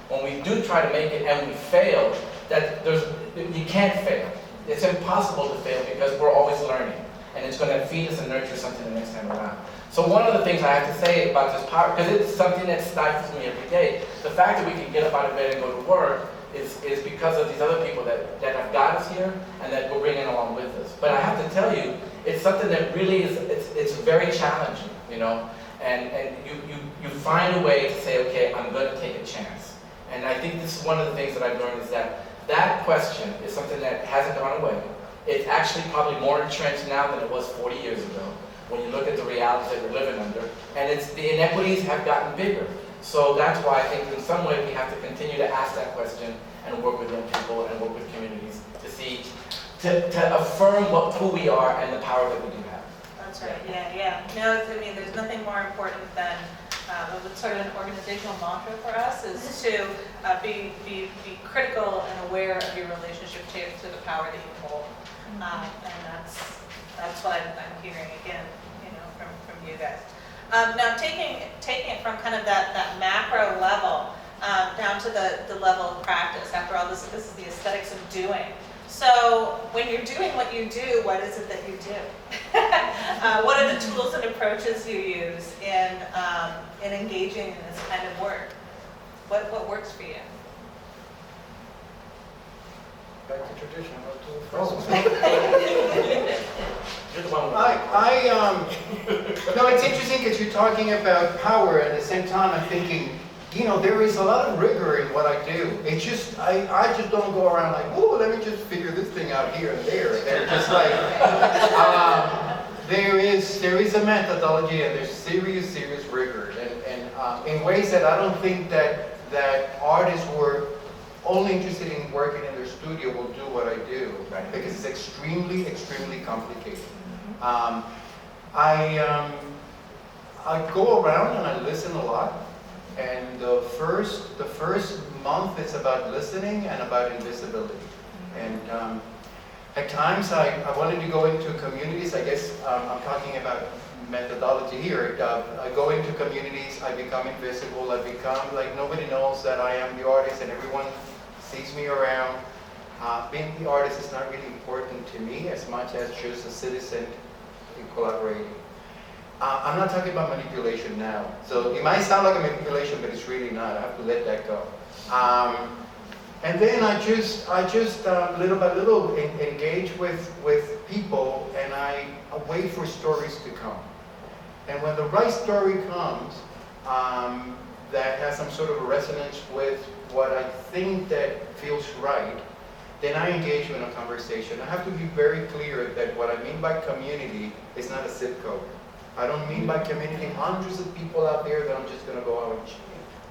when we do try to make it and we fail, that you can't fail. It's impossible to fail because we're always learning. And it's going to feed us and nurture something the next time around. So one of the things I have to say about this power, because it's something that stifles me every day, the fact that we can get up out of bed and go to work is because of these other people that have got us here and that we're bringing along with us. But I have to tell you, it's something that really is, it's very challenging, you know, and you find a way to say, okay, I'm going to take a chance. And I think this is one of the things that I've learned is that question is something that hasn't gone away. It's actually probably more entrenched now than it was 40 years ago when you look at the realities that we're living under. And the inequities have gotten bigger. So that's why I think in some way we have to continue to ask that question and work with young people and work with communities to affirm who we are and the power that we do have. That's right, yeah. No, I mean, there's nothing more important than sort of an organizational mantra for us is to be critical and aware of your relationship to the power that you hold. And that's what I'm hearing again, you know, from you guys. Now taking it from kind of that macro level down to the level of practice. After all, this is the aesthetics of doing. So when you're doing what you do, what is it that you do? What are the tools and approaches you use in engaging in this kind of work? What works for you? Back to tradition. You're the one with No, it's interesting because you're talking about power, and at the same time I'm thinking, you know, there is a lot of rigor in what I do. It's just, I just don't go around like, oh, let me just figure this thing out here and there. They're just like, there is a methodology and there's serious rigor. And in ways that I don't think that artists who are only interested in working in their studio will do what I do, right? Because it's extremely complicated. I go around and I listen a lot. And the first month is about listening and about invisibility. And at times I wanted to go into communities. I guess I'm talking about methodology here. I go into communities, I become invisible, I become like nobody knows that I am the artist and everyone sees me around. Being the artist is not really important to me as much as just a citizen in collaborating. I'm not talking about manipulation now. So it might sound like a manipulation, but it's really not. I have to let that go. And then I just little by little engage with people, and I wait for stories to come. And when the right story comes, that has some sort of a resonance with what I think that feels right, then I engage in a conversation. I have to be very clear that what I mean by community is not a zip code. I don't mean by community hundreds of people out there that I'm just going to go out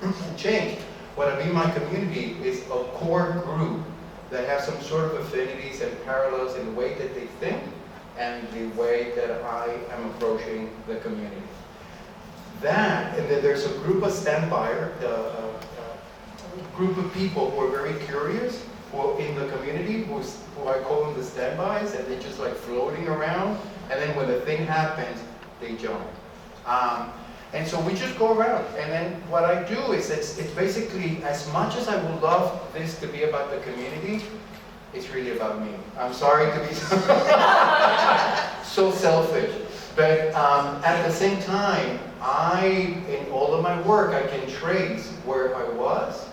and change. What I mean by community is a core group that have some sort of affinities and parallels in the way that they think and the way that I am approaching the community. That, and then there's a group of standbyers, a group of people who are very curious, who are in the community, who I call them the standbys, and they're just like floating around, and then when the thing happens, they join. And so we just go around, and then what I do is it's basically, as much as I would love this to be about the community, it's really about me. I'm sorry to be so selfish, but at the same time, in all of my work, I can trace where I was,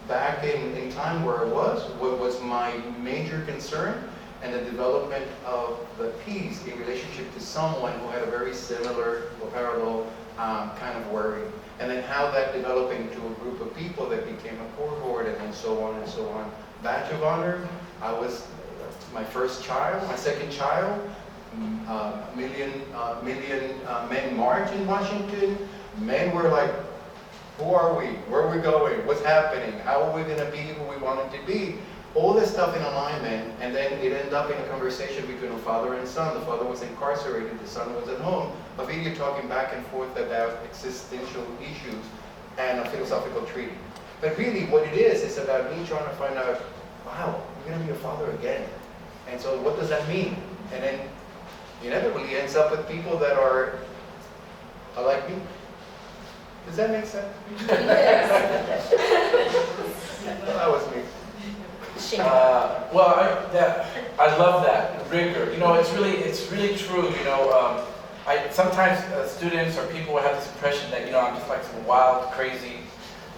back in time where I was, what was my major concern, and the development of the piece in relationship to someone who had a very similar or parallel kind of worry. And then how that developed into a group of people that became a cohort, and then so on and so on. Badge of honor, I was my first child, my second child, million men march in Washington. Men were like Who are we? Where are we going? What's happening? How are we going to be who we wanted to be? All this stuff in alignment, and then it ended up in a conversation between a father and son. The father was incarcerated, the son was at home. A video talking back and forth about existential issues and a philosophical treaty. But really what it is about me trying to find out, wow, I'm going to be a father again. And so what does that mean? And then inevitably ends up with people that are like me. Does that make sense? Well, that was me. Well, I love that rigor. You know, it's really true. You know, sometimes students or people will have this impression that, you know, I'm just like some wild, crazy.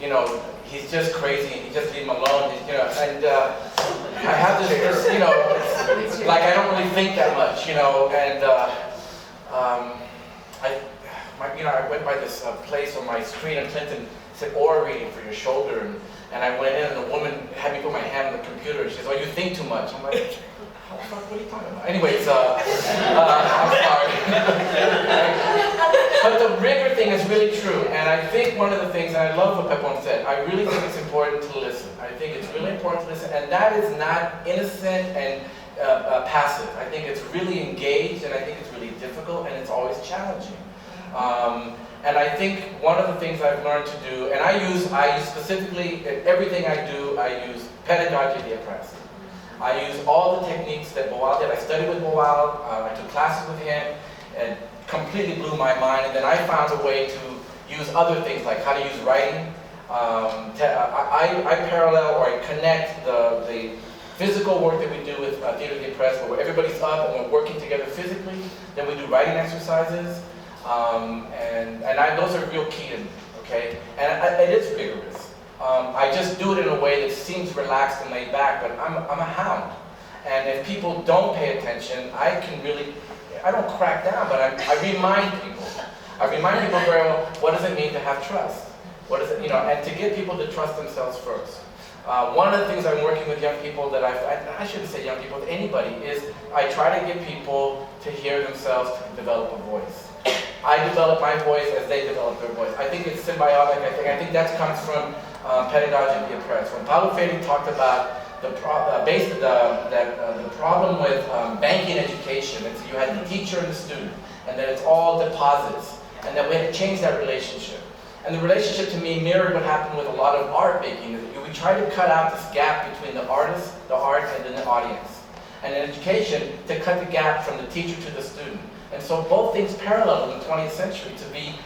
You know, he's just crazy and you just leave him alone. You know, and I have this, you know, it's like I don't really think that much. You know, and I went by this place on my screen in Clinton. It said aura reading for your shoulder, and I went in and the woman had me put my hand on the computer and she says, "Oh, you think too much." I'm like, "How the fuck, what are you talking about?" Anyways, I'm sorry. But the rigor thing is really true, and I think one of the things, and I love what Pepón said, I really think it's important to listen. I think it's really important to listen, and that is not innocent and passive. I think it's really engaged, and I think it's really difficult, and it's always challenging. And I think one of the things I've learned to do, and I use specifically, in everything I do, I use pedagogy of the oppressed. I use all the techniques that Boal did. I studied with Boal, I took classes with him, and completely blew my mind. And then I found a way to use other things, like how to use writing. I parallel or I connect the physical work that we do with Theater of the Oppressed, where everybody's up and we're working together physically. Then we do writing exercises. Those are real key to me, okay? And it is rigorous. I just do it in a way that seems relaxed and laid back, but I'm a hound. And if people don't pay attention, I don't crack down, but I remind people. I remind people very well, what does it mean to have trust? What is it, you know, and to get people to trust themselves first. One of the things I'm working with young people that I shouldn't say young people, anybody, is I try to get people to hear themselves, to develop a voice. I develop my voice as they develop their voice. I think it's symbiotic. I think that comes from pedagogy of the oppressed. When Paulo Freire talked about the problem with banking education, it's you had the teacher and the student, and that it's all deposits, and that we had to change that relationship. And the relationship to me mirrored what happened with a lot of art making. We try to cut out this gap between the artist, the art, and then the audience. And in education, to cut the gap from the teacher to the student. And so both things parallel in the 20th century to be,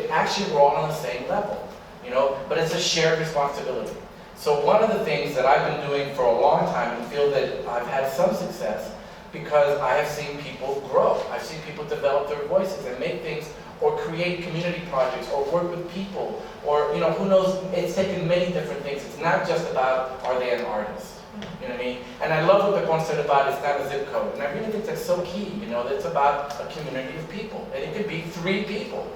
actually we're all on the same level, you know, but it's a shared responsibility. So one of the things that I've been doing for a long time and feel that I've had some success because I have seen people grow. I've seen people develop their voices and make things or create community projects or work with people or, you know, who knows, it's taken many different things. It's not just about are they an artist. You know what I mean? And I love what Pepón said about it's not a zip code. And I really think that's so key, you know, that it's about a community of people. And it could be 3 people.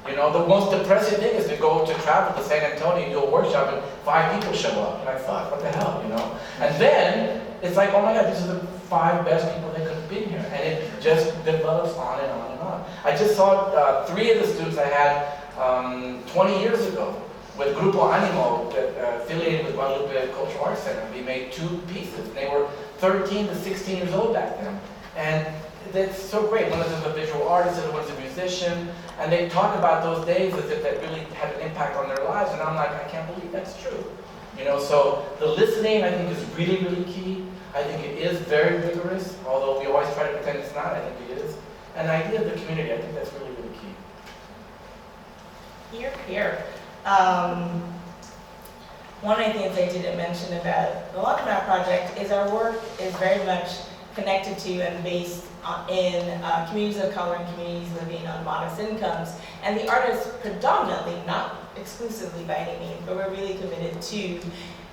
You know, the most depressing thing is to go to travel to San Antonio and do a workshop and 5 people show up. And I thought, what the hell, you know? And then it's like, oh my God, these are the 5 best people that could have been here. And it just develops on and on and on. I just saw 3 of the students I had 20 years ago with Grupo Animo, affiliated with Guadalupe Cultural Arts Center. We made 2 pieces. They were 13 to 16 years old back then. And that's so great. One of them a visual artist, the other one's a musician. And they talk about those days as if that really had an impact on their lives. And I'm like, I can't believe that's true. You know, so the listening, I think, is really, really key. I think it is very rigorous, although we always try to pretend it's not. I think it is. And the idea of the community, I think that's really, really key. Here. One of the things I didn't mention about the Laundromat project is our work is very much connected to and based in communities of color and communities living on modest incomes. And the artists predominantly, not exclusively by any means, but we're really committed to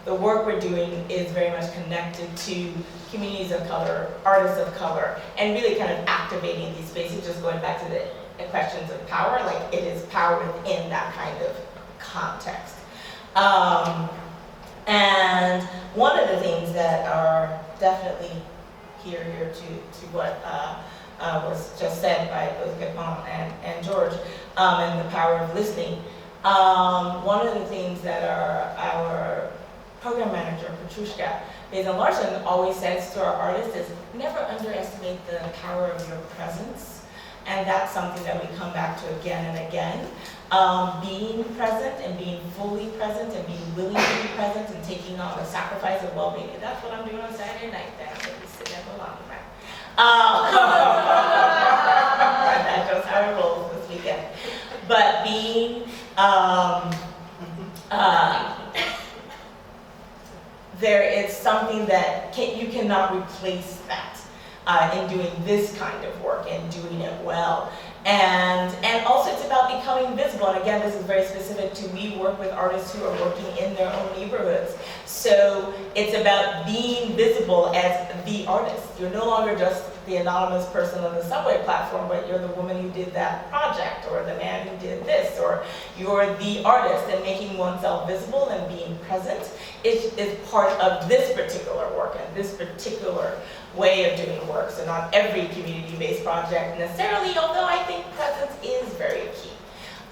the work we're doing is very much connected to communities of color, artists of color, and really kind of activating these spaces, just going back to the questions of power, like it is power within that kind of context. And one of the things that are definitely here to what was just said by both Pepón and George, and the power of listening. One of the things that our program manager, Petrushka Larson, always says to our artists is never underestimate the power of your presence. And that's something that we come back to again and again. Being present and being fully present and being willing to be present and taking on the sacrifice of well-being. And that's what I'm doing on Saturday night. That's what we sit at the Laundromat. That's just how it rolls this weekend. But being, there is something that you cannot replace that in doing this kind of work and doing it well. And also it's about becoming visible. And again, this is very specific to, we work with artists who are working in their own neighborhoods. So it's about being visible as the artist. You're no longer just the anonymous person on the subway platform, but you're the woman who did that project, or the man who did this, or you're the artist. And making oneself visible and being present is part of this particular work and this particular way of doing work. So not every community-based project necessarily, although I think presence is very key.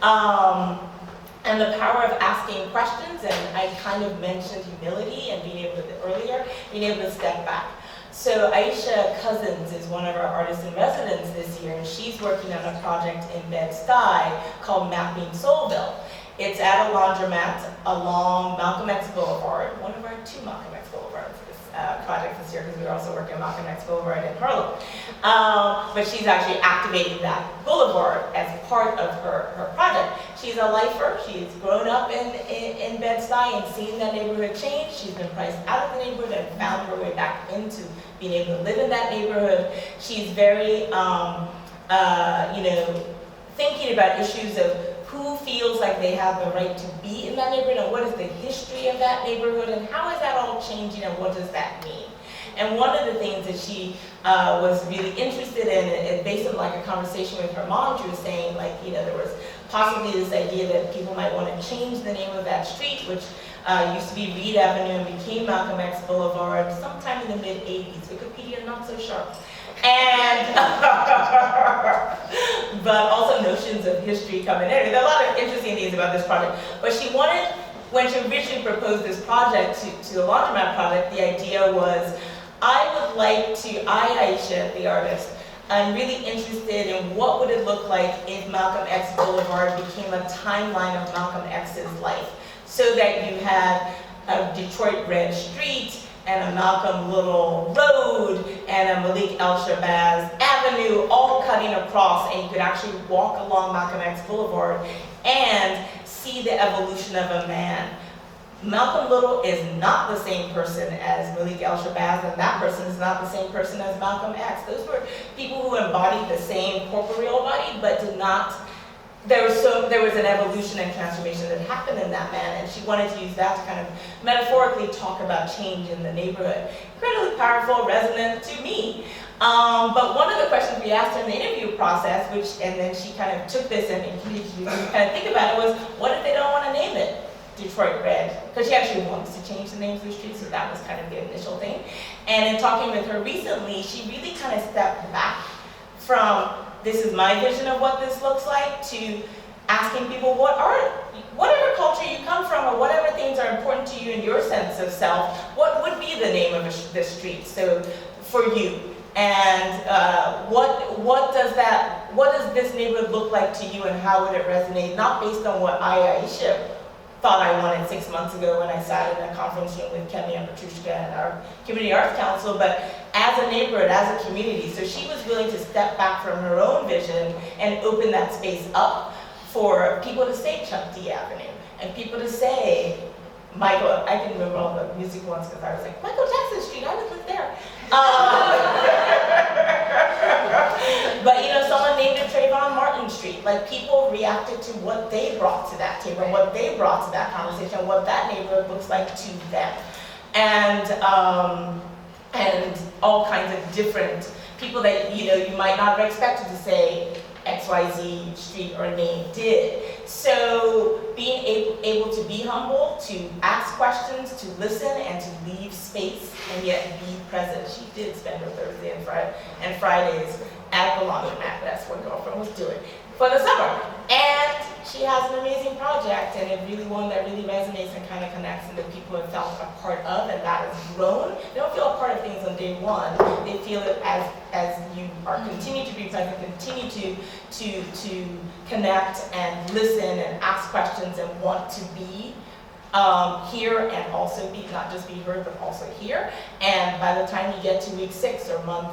And the power of asking questions, and I kind of mentioned humility and being able to, earlier, being able to step back. So Aisha Cousins is one of our artists in residence this year, and she's working on a project in Bed-Stuy called Mapping Soulville. It's at a laundromat along Malcolm X Boulevard, one of our 2 Malcolm X Boulevards project this year, because we're also working on Malcolm X Boulevard in Harlem. But she's actually activating that boulevard as part of her project. She's a lifer. She's grown up in Bed-Stuy and seen that neighborhood change. She's been priced out of the neighborhood and found her way back into being able to live in that neighborhood. She's very, thinking about issues of who feels like they have the right to be in that neighborhood, and what is the history of that neighborhood, and how is that all changing, and what does that mean? And one of the things that she was really interested in, and based on like a conversation with her mom, she was saying, like, there was possibly this idea that people might want to change the name of that street, which used to be Reed Avenue and became Malcolm X Boulevard sometime in the mid-'80s. Wikipedia not so sharp. And, but also notions of history come in there. There are a lot of interesting things about this project. But she wanted, when she originally proposed this project to the Laundromat project, the idea was, I would like to, Aisha, the artist, I'm really interested in what would it look like if Malcolm X Boulevard became a timeline of Malcolm X's life. So that you had a Detroit Red Street, and a Malcolm Little Road, and a Malik El-Shabazz Avenue, all cutting across, and you could actually walk along Malcolm X Boulevard and see the evolution of a man. Malcolm Little is not the same person as Malik El-Shabazz, and that person is not the same person as Malcolm X. Those were people who embodied the same corporeal body, but did not. There was an evolution and transformation that happened in that man, and she wanted to use that to kind of metaphorically talk about change in the neighborhood. Incredibly powerful, resonant to me. But one of the questions we asked her in the interview process, and then she kind of took this and continued to kind of think about it, was, what if they don't want to name it Detroit Red? Because she actually wants to change the names of the streets, so that was kind of the initial thing. And in talking with her recently, she really kind of stepped back from, this is my vision of what this looks like, to asking people whatever culture you come from, or whatever things are important to you in your sense of self, what would be the name of this street so for you? And what does this neighborhood look like to you, and how would it resonate? Not based on what Aisha thought I wanted 6 months ago when I sat in a conference room with Kemy and Petrushka and our Community Arts Council, but as a neighborhood, as a community. So she was willing to step back from her own vision and open that space up for people to say Chuck D Avenue, and people to say Michael, I can remember all the music ones because I was like, Michael Jackson Street, I would live there. But someone named it Trayvon Martin Street. Like, people reacted to what they brought to that table, what they brought to that conversation, what that neighborhood looks like to them. And all kinds of different people that you might not have expected to say XYZ street or name did. So being able to be humble, to ask questions, to listen, and to leave space, and yet be present. She did spend her Thursday and Fridays at the Laundromat. That's what girlfriend was doing for the summer. And she has an amazing project and it really one that really resonates and kind of connects and that people have felt a part of and that has grown. They don't feel a part of things on day one. They feel it as you are continue to be present, continue to connect and listen and ask questions and want to be here and also be, not just be heard, but also here. And by the time you get to week 6 or month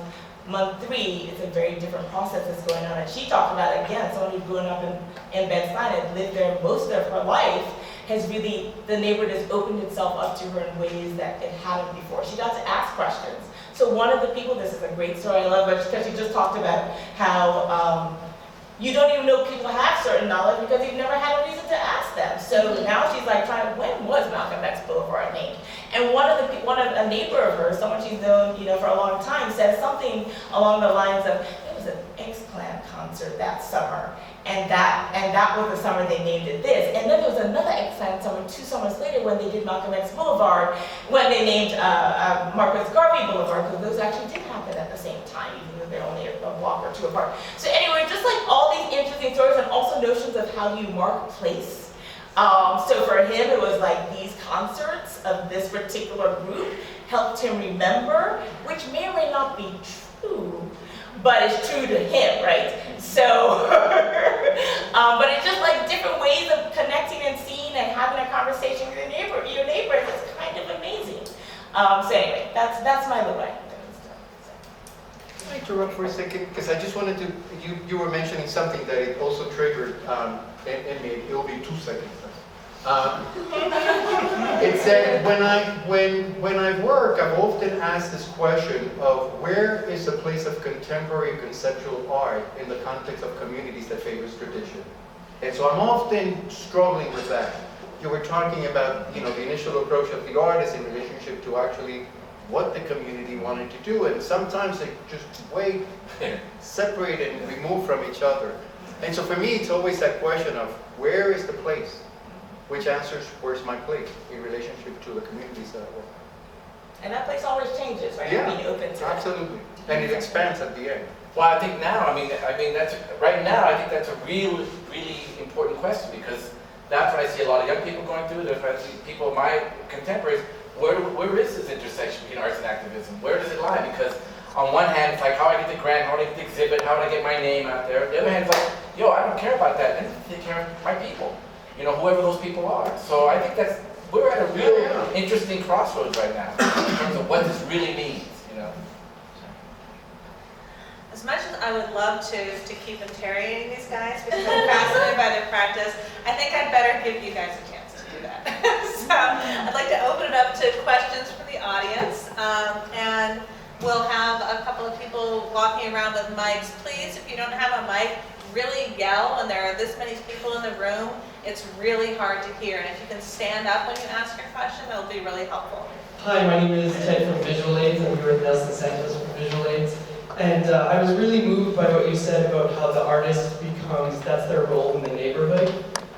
3, it's a very different process that's going on. And she talked about, again, someone who's grown up in Bed-Stuy and lived there most of her life, has really, the neighborhood has opened itself up to her in ways that it hadn't before. She got to ask questions. So one of the people, this is a great story, I love it, because she just talked about how you don't even know people have certain knowledge because you've never had a reason to ask them. So now she's like trying, when was Malcolm X Boulevard named? And one of a neighbor of hers, someone she's known, for a long time, said something along the lines of, there was an X-Clan concert that summer, and that was the summer they named it this. And then there was another X-Clan summer 2 summers later when they did Malcolm X Boulevard, when they named Marcus Garvey Boulevard, because those actually did happen at the same time, even though they're only a block or 2 apart. So anyway, just like all these interesting stories and also notions of how you mark place. So for him, it was like these concerts of this particular group helped him remember, which may or may not be true, but it's true to him, right? So, but it's just like different ways of connecting and seeing and having a conversation with your neighbor. It's kind of amazing. So anyway, that's my little idea. Can I interrupt for a second? Because I just wanted to, you were mentioning something that it also triggered in me. It will be 2 seconds. It said, when I work, I've often asked this question of where is the place of contemporary conceptual art in the context of communities that favors tradition? And so I'm often struggling with that. You were talking about, the initial approach of the artist in relationship to actually what the community wanted to do, and sometimes they just way separated and removed from each other. And so for me, it's always that question of where is the place? Which answers where's my place in relationship to the communities that I work. And that place always changes, right? Yeah, Being open to absolutely. And it expands at the end. Well, I think now, I mean, that's right now. I think that's a really, really important question because that's what I see a lot of young people going through. There's I see people, my contemporaries. Where is this intersection between arts and activism? Where does it lie? Because on one hand, it's like how I get the grant, how I get the exhibit, how do I get my name out there. The other hand, it's like, yo, I don't care about that. I need to take care of my people. Whoever those people are. So I think we're at a real interesting crossroads right now in terms of what this really means, As much as I would love to keep interrogating these guys because I'm fascinated by their practice, I think I'd better give you guys a chance to do that. So I'd like to open it up to questions from the audience, and we'll have a couple of people walking around with mics. Please, if you don't have a mic, really yell when there are this many people in the room. It's really hard to hear, and if you can stand up when you ask your question, it'll be really helpful. Hi, my name is Ted from Visual Aids. I'm here with Nelson Sanchez from Visual Aids. And I was really moved by what you said about how the artist becomes, that's their role in the neighborhood.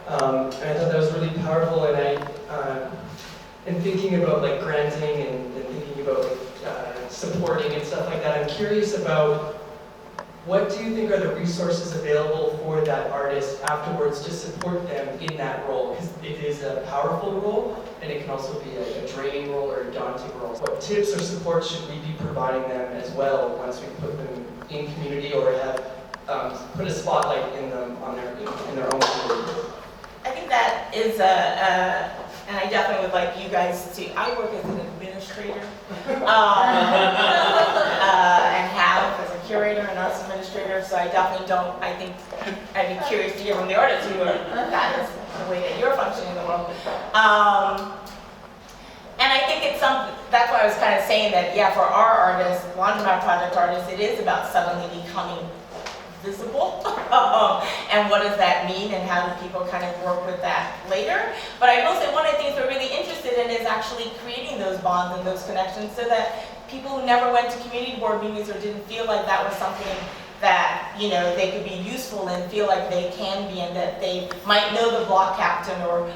And I thought that was really powerful, and in thinking about like granting and thinking about supporting and stuff like that, I'm curious about what do you think are the resources available for that artist afterwards to support them in that role? Because it is a powerful role, and it can also be a draining role or a daunting role. What tips or support should we be providing them as well once we put them in community or have put a spotlight in them on in their own community? I think that is and I definitely would like you guys to, I work as an administrator, and have as a curator and arts administrator, so I definitely don't, I think, I'd be curious to hear from the artists who are, that is the way that you're functioning in the world. And I think it's something, that's why I was kind of saying that, yeah, for our artists, Laundromat project artists, it is about suddenly becoming visible, and what does that mean, and how do people kind of work with that later. But I will say one of the things we're really interested in is actually creating those bonds and those connections so that people who never went to community board meetings or didn't feel like that was something that, you know, they could be useful and feel like they can be, and that they might know the block captain or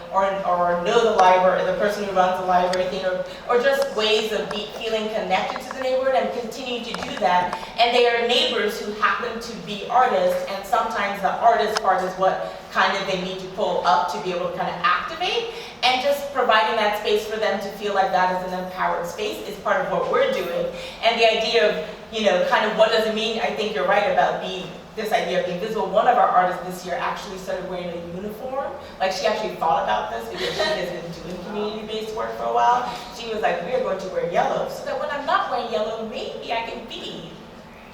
know the library, the person who runs the library thing, or just ways of feeling connected to the neighborhood and continue to do that. And they are neighbors who happen to be artists, and sometimes the artist part is what kind of they need to pull up to be able to kind of activate, and just providing that space for them to feel like that is an empowered space is part of what we're doing. And the idea of, you know, kind of what does it mean, I think you're right about this idea of being visible. One of our artists this year actually started wearing a uniform. Like, she actually thought about this because she has been doing community-based work for a while. She was like, we are going to wear yellow, so that when I'm not wearing yellow, maybe I can be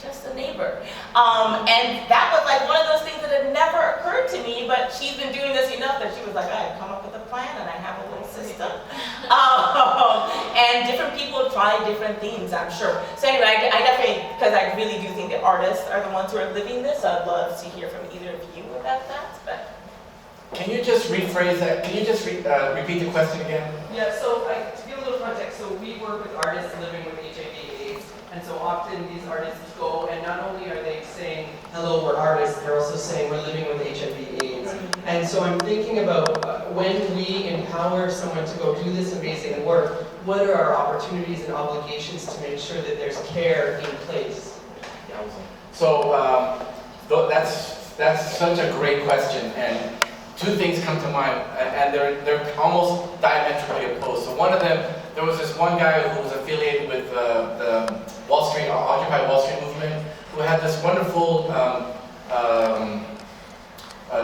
just a neighbor. And that was like one of those things that had never occurred to me, but she's been doing this enough that she was like, I had come up with a plan and I have a little system. And different people try different things, I'm sure. So anyway, I definitely, because I really do think that artists are the ones who are living this, so I'd love to hear from either of you about that. But Can you just rephrase that? Can you just repeat the question again? Yeah, so to give a little context, so we work with artists living with HIV/AIDS, and so often these artists go, and not only are they saying, Hello, we're artists, they're also saying we're living with HIV/AIDS. And so I'm thinking about when we empower someone to go do this amazing work, what are our opportunities and obligations to make sure that there's care in place? So that's such a great question, and two things come to mind, and they're almost diametrically opposed. So one of them, there was this one guy who was affiliated with the Wall Street, Occupy Wall Street movement, who had this wonderful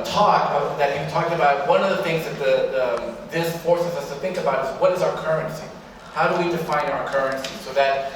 talk that he talked about. One of the things that this forces us to think about is, what is our currency? How do we define our currency? So that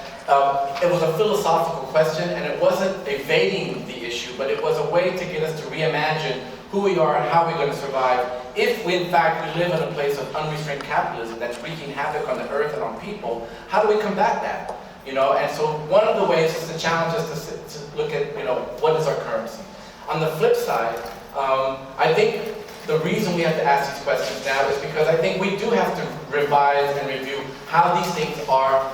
it was a philosophical question, and it wasn't evading the issue, but it was a way to get us to reimagine who we are and how we're going to survive if we, in fact, we live in a place of unrestrained capitalism that's wreaking havoc on the earth and on people. How do we combat that? You know, and so one of the ways is to challenge us to look at, you know, what is our currency. On the flip side, I think the reason we have to ask these questions now is because I think we do have to revise and review how these things are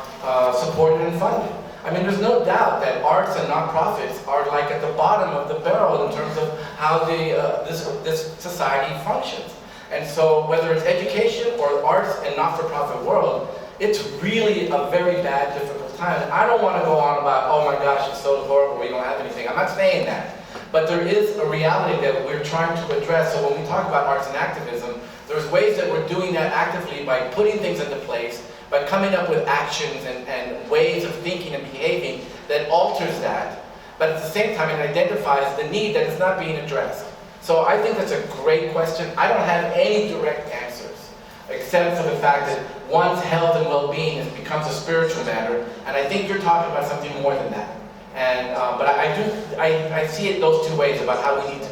supported and funded. I mean, there's no doubt that arts and nonprofits are like at the bottom of the barrel in terms of how this society functions. And so whether it's education or arts and not-for-profit world, it's really a very bad, difficult time. And I don't want to go on about, oh my gosh, it's so horrible, we don't have anything. I'm not saying that. But there is a reality that we're trying to address. So when we talk about arts and activism, there's ways that we're doing that actively by putting things into place, by coming up with actions and ways of thinking and behaving that alters that. But at the same time, it identifies the need that is not being addressed. So I think that's a great question. I don't have any direct answers, except for the fact that one's health and well-being becomes a spiritual matter. And I think you're talking about something more than that. And but I see it those two ways about how we need to,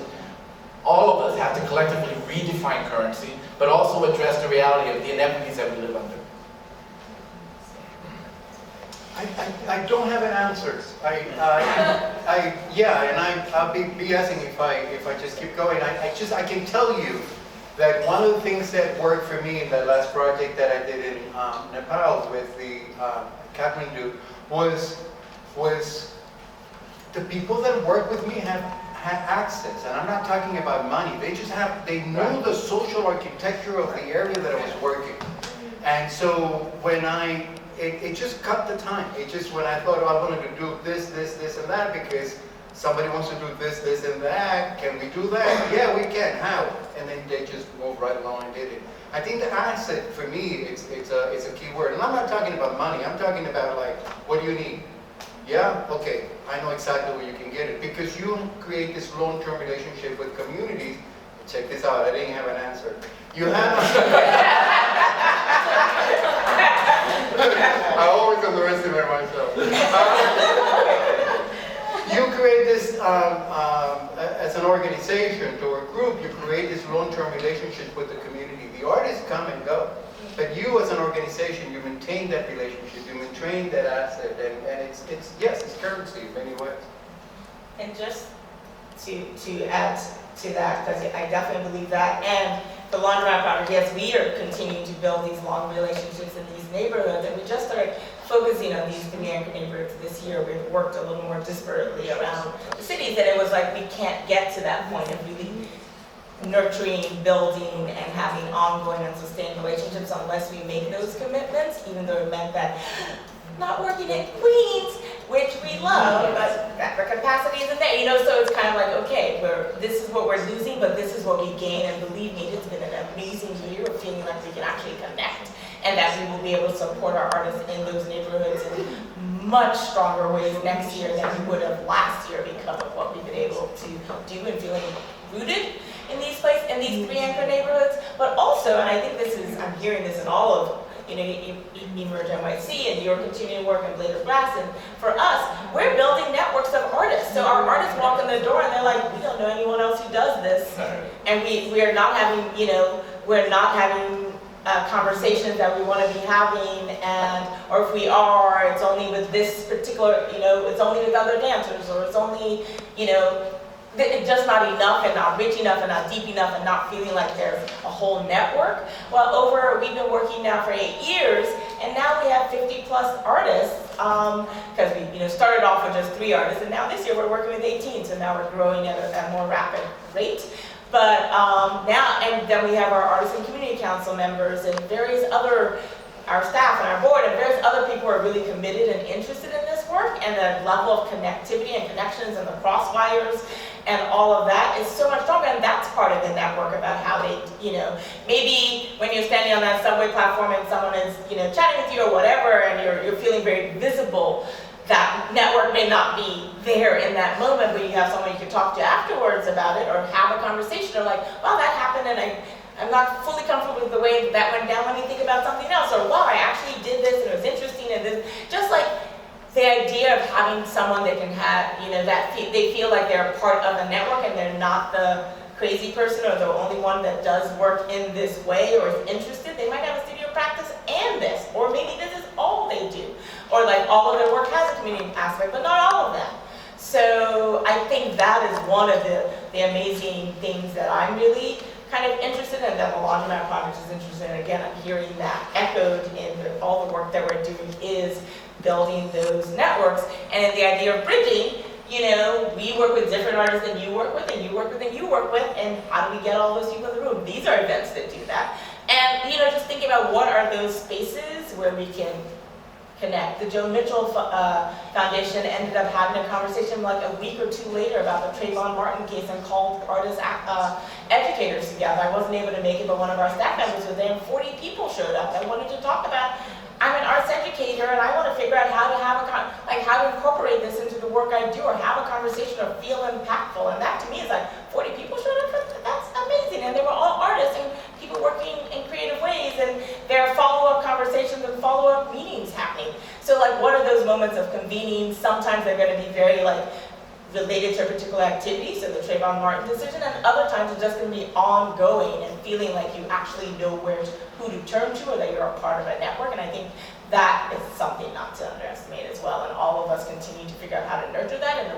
all of us have to collectively redefine currency, but also address the reality of the inequities that we live under. I don't have an answer. I'll be BSing if I just keep going. I can tell you that one of the things that worked for me in that last project that I did in Nepal with the Kathmandu was the people that work with me had access, and I'm not talking about money. They know the social architecture of the area that I was working. And so when it just cut the time. It just, when I thought, oh, I wanted to do this, and that, because somebody wants to do this, and that, can we do that? Yeah, we can. How? And then they just moved right along and did it. I think the asset, for me, it's a key word. And I'm not talking about money. I'm talking about, like, what do you need? Yeah? Okay. I know exactly where you can get it. Because you create this long-term relationship with communities. Check this out. I didn't have an answer. You have... I always underestimate myself. You create this, as an organization or a group, you create this long-term relationship with the community. The artists come and go. But you as an organization, you maintain that relationship, you maintain that asset, and it's currency in many ways. And just to add to that, because I definitely believe that, and the Laundromat project, yes, we are continuing to build these long relationships in these neighborhoods, and we just started focusing on these 3 anchor neighborhoods this year, we've worked a little more disparately around the cities, and it was like we can't get to that point of really nurturing, building, and having ongoing and sustained relationships unless we make those commitments, even though it meant that not working at Queens, which we love, but that capacity isn't there, so it's kind of like, okay, this is what we're losing, but this is what we gain, and believe me, it's been an amazing year of feeling like we can actually connect, and that we will be able to support our artists in those neighborhoods in much stronger ways next year than we would have last year because of what we've been able to do and feeling rooted in these places, in these 3 anchor neighborhoods, but also, and I think I'm hearing this in all of Emerge NYC and your continuing work in Blade of Grass, and for us, we're building networks of artists. So our artists walk in the door and they're like, we don't know anyone else who does this, and we're not having, conversations that we want to be having, or if we are, it's only with this particular, it's only with other dancers, or it's only, it's just not enough and not rich enough and not deep enough and not feeling like there's a whole network. Well, we've been working now for 8 years, and now we have 50 plus artists, because we started off with just 3 artists, and now this year we're working with 18, so now we're growing at a more rapid rate. But and then we have our Artists and Community Council members and various other, our staff and our board and various other people who are really committed and interested in this work, and the level of connectivity and connections and the crosswires and all of that is so much stronger, and that's part of the network about how they, maybe when you're standing on that subway platform and someone is, chatting with you or whatever, and you're feeling very visible, that network may not be there in that moment, but you have someone you can talk to afterwards about it, or have a conversation, or like, wow, that happened, and I'm not fully comfortable with the way that went down, let me think about something else, or wow, I actually did this and it was interesting, and this, just like the idea of having someone that can have, that they feel like they're a part of a network and they're not the crazy person or the only one that does work in this way or is interested. They might have a studio practice and this, or maybe this is all they do, or like all of their work has a community aspect, but not all of them. So I think that is one of the amazing things that I'm really kind of interested in, that the Laundromat project is interested in. Again, I'm hearing that echoed in all the work that we're doing is building those networks, and in the idea of bridging, we work with different artists than you work with, and you work with, and you work with, and how do we get all those people in the room? These are events that do that. And, just thinking about what are those spaces where we can connect. The Joan Mitchell Foundation ended up having a conversation like a week or 2 later about the Trayvon Martin case and called artists educators together. I wasn't able to make it, but one of our staff members was there, and 40 people showed up that wanted to talk about, I'm an arts educator and I want to figure out how to have how to incorporate this into the work I do, or have a conversation or feel impactful. And that to me is like 40 people showed up for that. That's amazing. And they were all artists and people working in creative ways, and there are follow-up conversations and follow-up meetings happening. So like, what are those moments of convening? Sometimes they're going to be very related to a particular activity, so the Trayvon Martin decision, and other times it's just going to be ongoing and feeling like you actually know who to turn to, or that you're a part of a network. And I think that is something not to underestimate as well, and all of us continue to figure out how to nurture that in the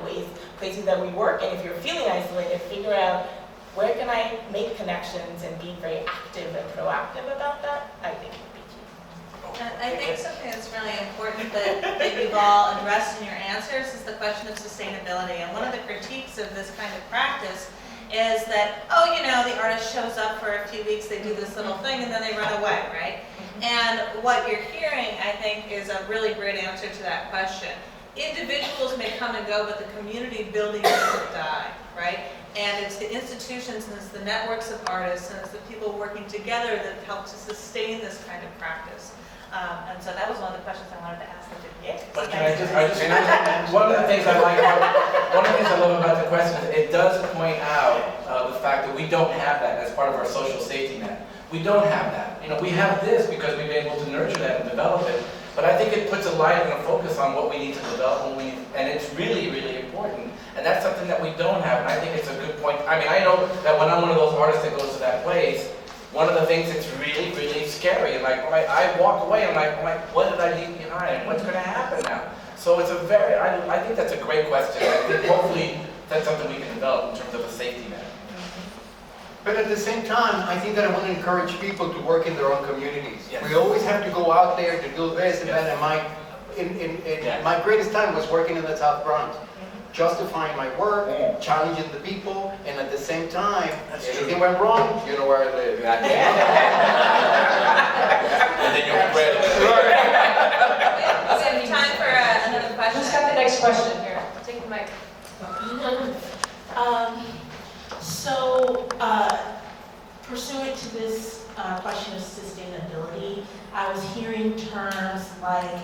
places that we work. And if you're feeling isolated, figure out where can I make connections, and be very active and proactive about that, I think would be key. And I think something that's really important that you've all addressed in your answers is the question of sustainability. And one of the critiques of this kind of practice is that, the artist shows up for a few weeks, they do this little thing, and then they run away, right? And what you're hearing, I think, is a really great answer to that question. Individuals may come and go, but the community building doesn't die, right? And it's the institutions, and it's the networks of artists, and it's the people working together that help to sustain this kind of practice. And so that was one of the questions I wanted to ask them. But can I just one of the things I love about the question is it does point out the fact that we don't have that as part of our social safety net. We don't have that. We have this because we've been able to nurture that and develop it. But I think it puts a light and a focus on what we need to develop, and it's really, really important. And that's something that we don't have, and I think it's a good point. I mean, I know that when I'm one of those artists that goes to that place, one of the things that's really, really scary, and I walk away, I'm like, what did I leave behind? What's going to happen now? So it's I think that's a great question. I think hopefully that's something we can develop in terms of a safety net. But at the same time, I think that I want to encourage people to work in their own communities. Yes. We always have to go out there to do this and that, and my greatest time was working in the South Bronx, justifying my work, challenging the people, and at the same time, if anything went wrong, you know where I live. And then you regret it. We have time for another question. Who's got the next question? Here, take the mic. Pursuant to this question of sustainability, I was hearing terms like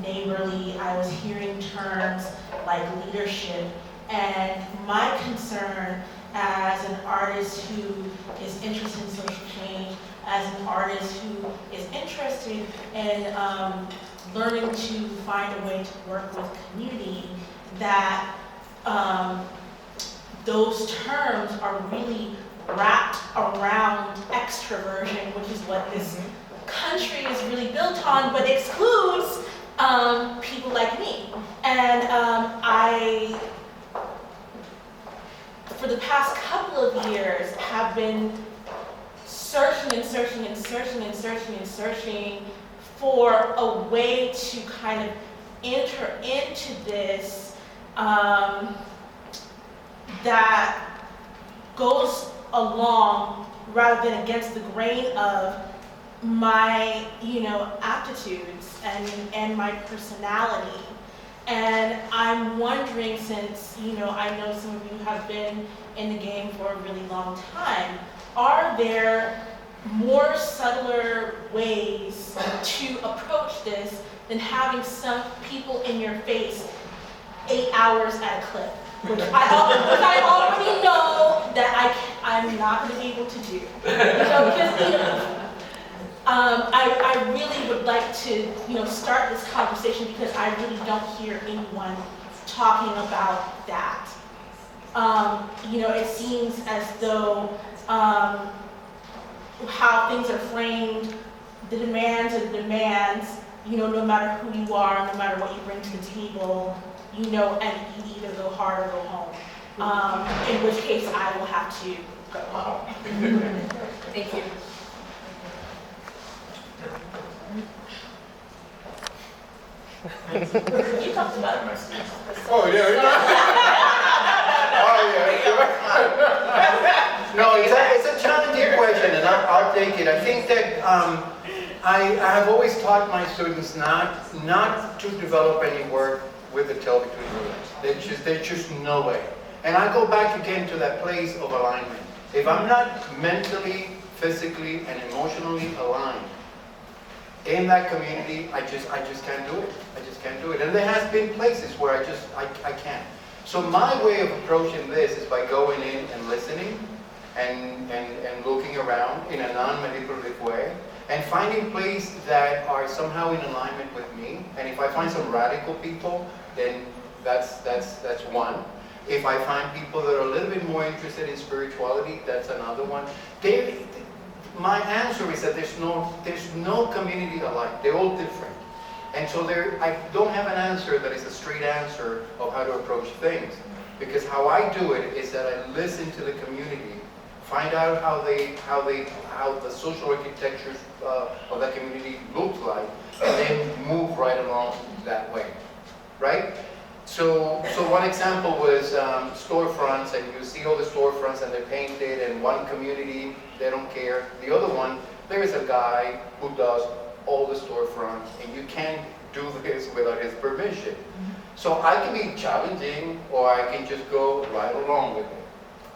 neighborly, I was hearing terms like leadership, and my concern as an artist who is interested in social change, as an artist who is interested in learning to find a way to work with community, that those terms are really wrapped around extroversion, which is what this country is really built on, but excludes people like me. And I, for the past couple of years, have been searching for a way to kind of enter into this that goes along rather than against the grain of my, aptitudes and my personality. And I'm wondering, since, I know some of you have been in the game for a really long time, are there more subtler ways to approach this than having some people in your face 8 hours at a clip? Which I already know that I'm not going to be able to do. I really would like to, start this conversation because I really don't hear anyone talking about that. It seems as though how things are framed, the demands are the demands, no matter who you are, no matter what you bring to the table, and you either go hard or go home. In which case I will have to go home. Thank you. You talked about it. Oh, yeah. No, it's a challenging question, and I'll take it. I think that I have always taught my students not to develop any work with the tail between the legs. There's just no way. And I go back again to that place of alignment. If I'm not mentally, physically, and emotionally aligned in that community, I just can't do it. I just can't do it. And there has been places where I can't. So my way of approaching this is by going in and listening and looking around in a non-manipulative way and finding places that are somehow in alignment with me. And if I find some radical people, then that's one. If I find people that are a little bit more interested in spirituality, that's another one. My answer is that there's no community alike. They're all different. And so I don't have an answer that is a straight answer of how to approach things. Because how I do it is that I listen to the community, find out how the social architectures of that community looks like, and then move right along that way, right? So one example was storefronts, and you see all the storefronts and they're painted, and one community, they don't care. The other one, there is a guy who does all the storefronts, and you can't do this without his permission. So I can be challenging, or I can just go right along with it,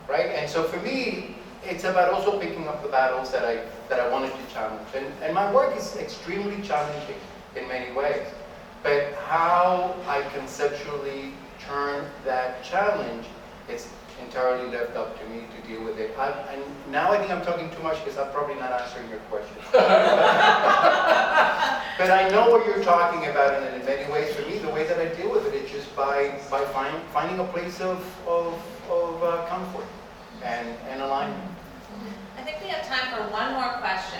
right? And so for me, it's about also picking up the battles that I wanted to challenge. And my work is extremely challenging in many ways. But how I conceptually turn that challenge, it's entirely left up to me to deal with it. And now I think I'm talking too much because I'm probably not answering your question. But I know what you're talking about, and in many ways, for me, the way that I deal with it is just by finding a place of comfort and alignment. I think we have time for one more question.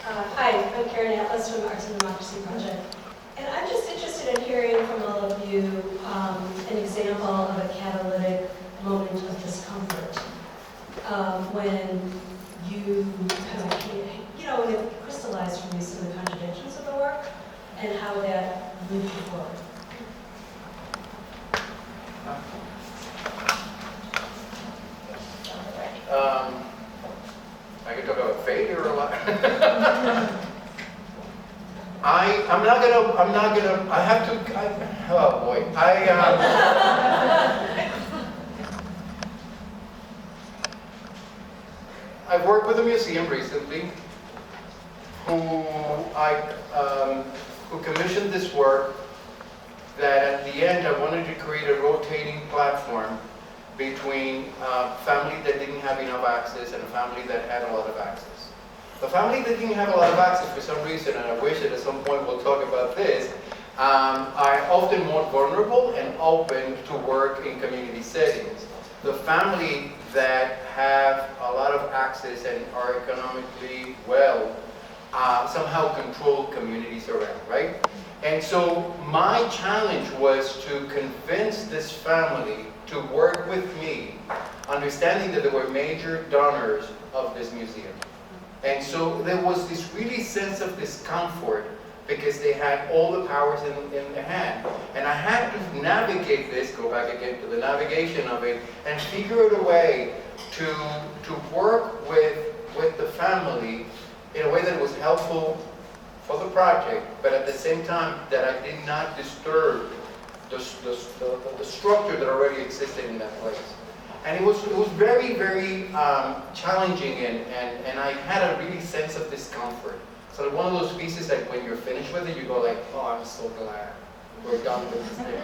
Hi, I'm Carnell from the Arts and Democracy Project. And I'm just interested in hearing from all of you an example of a catalytic moment of discomfort when you kind of, when it crystallized for you some of the contradictions of the work and how that moved you forward. I'm not gonna, I have to, oh boy. I've worked with a museum recently who commissioned this work that at the end I wanted to create a rotating platform between a family that didn't have enough access and a family that had a lot of access. The family that didn't have a lot of access for some reason, and I wish that at some point we'll talk about this, are often more vulnerable and open to work in community settings. The family that have a lot of access and are economically well somehow control communities around, right? And so my challenge was to convince this family to work with me, understanding that there were major donors of this museum. And so there was this really sense of discomfort because they had all the powers in their hand. And I had to navigate this, go back again to the navigation of it, and figure out a way to work with the family in a way that was helpful for the project, but at the same time that I did not disturb the structure that already existed in that place. And it was very, very challenging, and I had a really sense of discomfort. So one of those pieces that when you're finished with it, you go like, oh, I'm so glad we're done with this thing.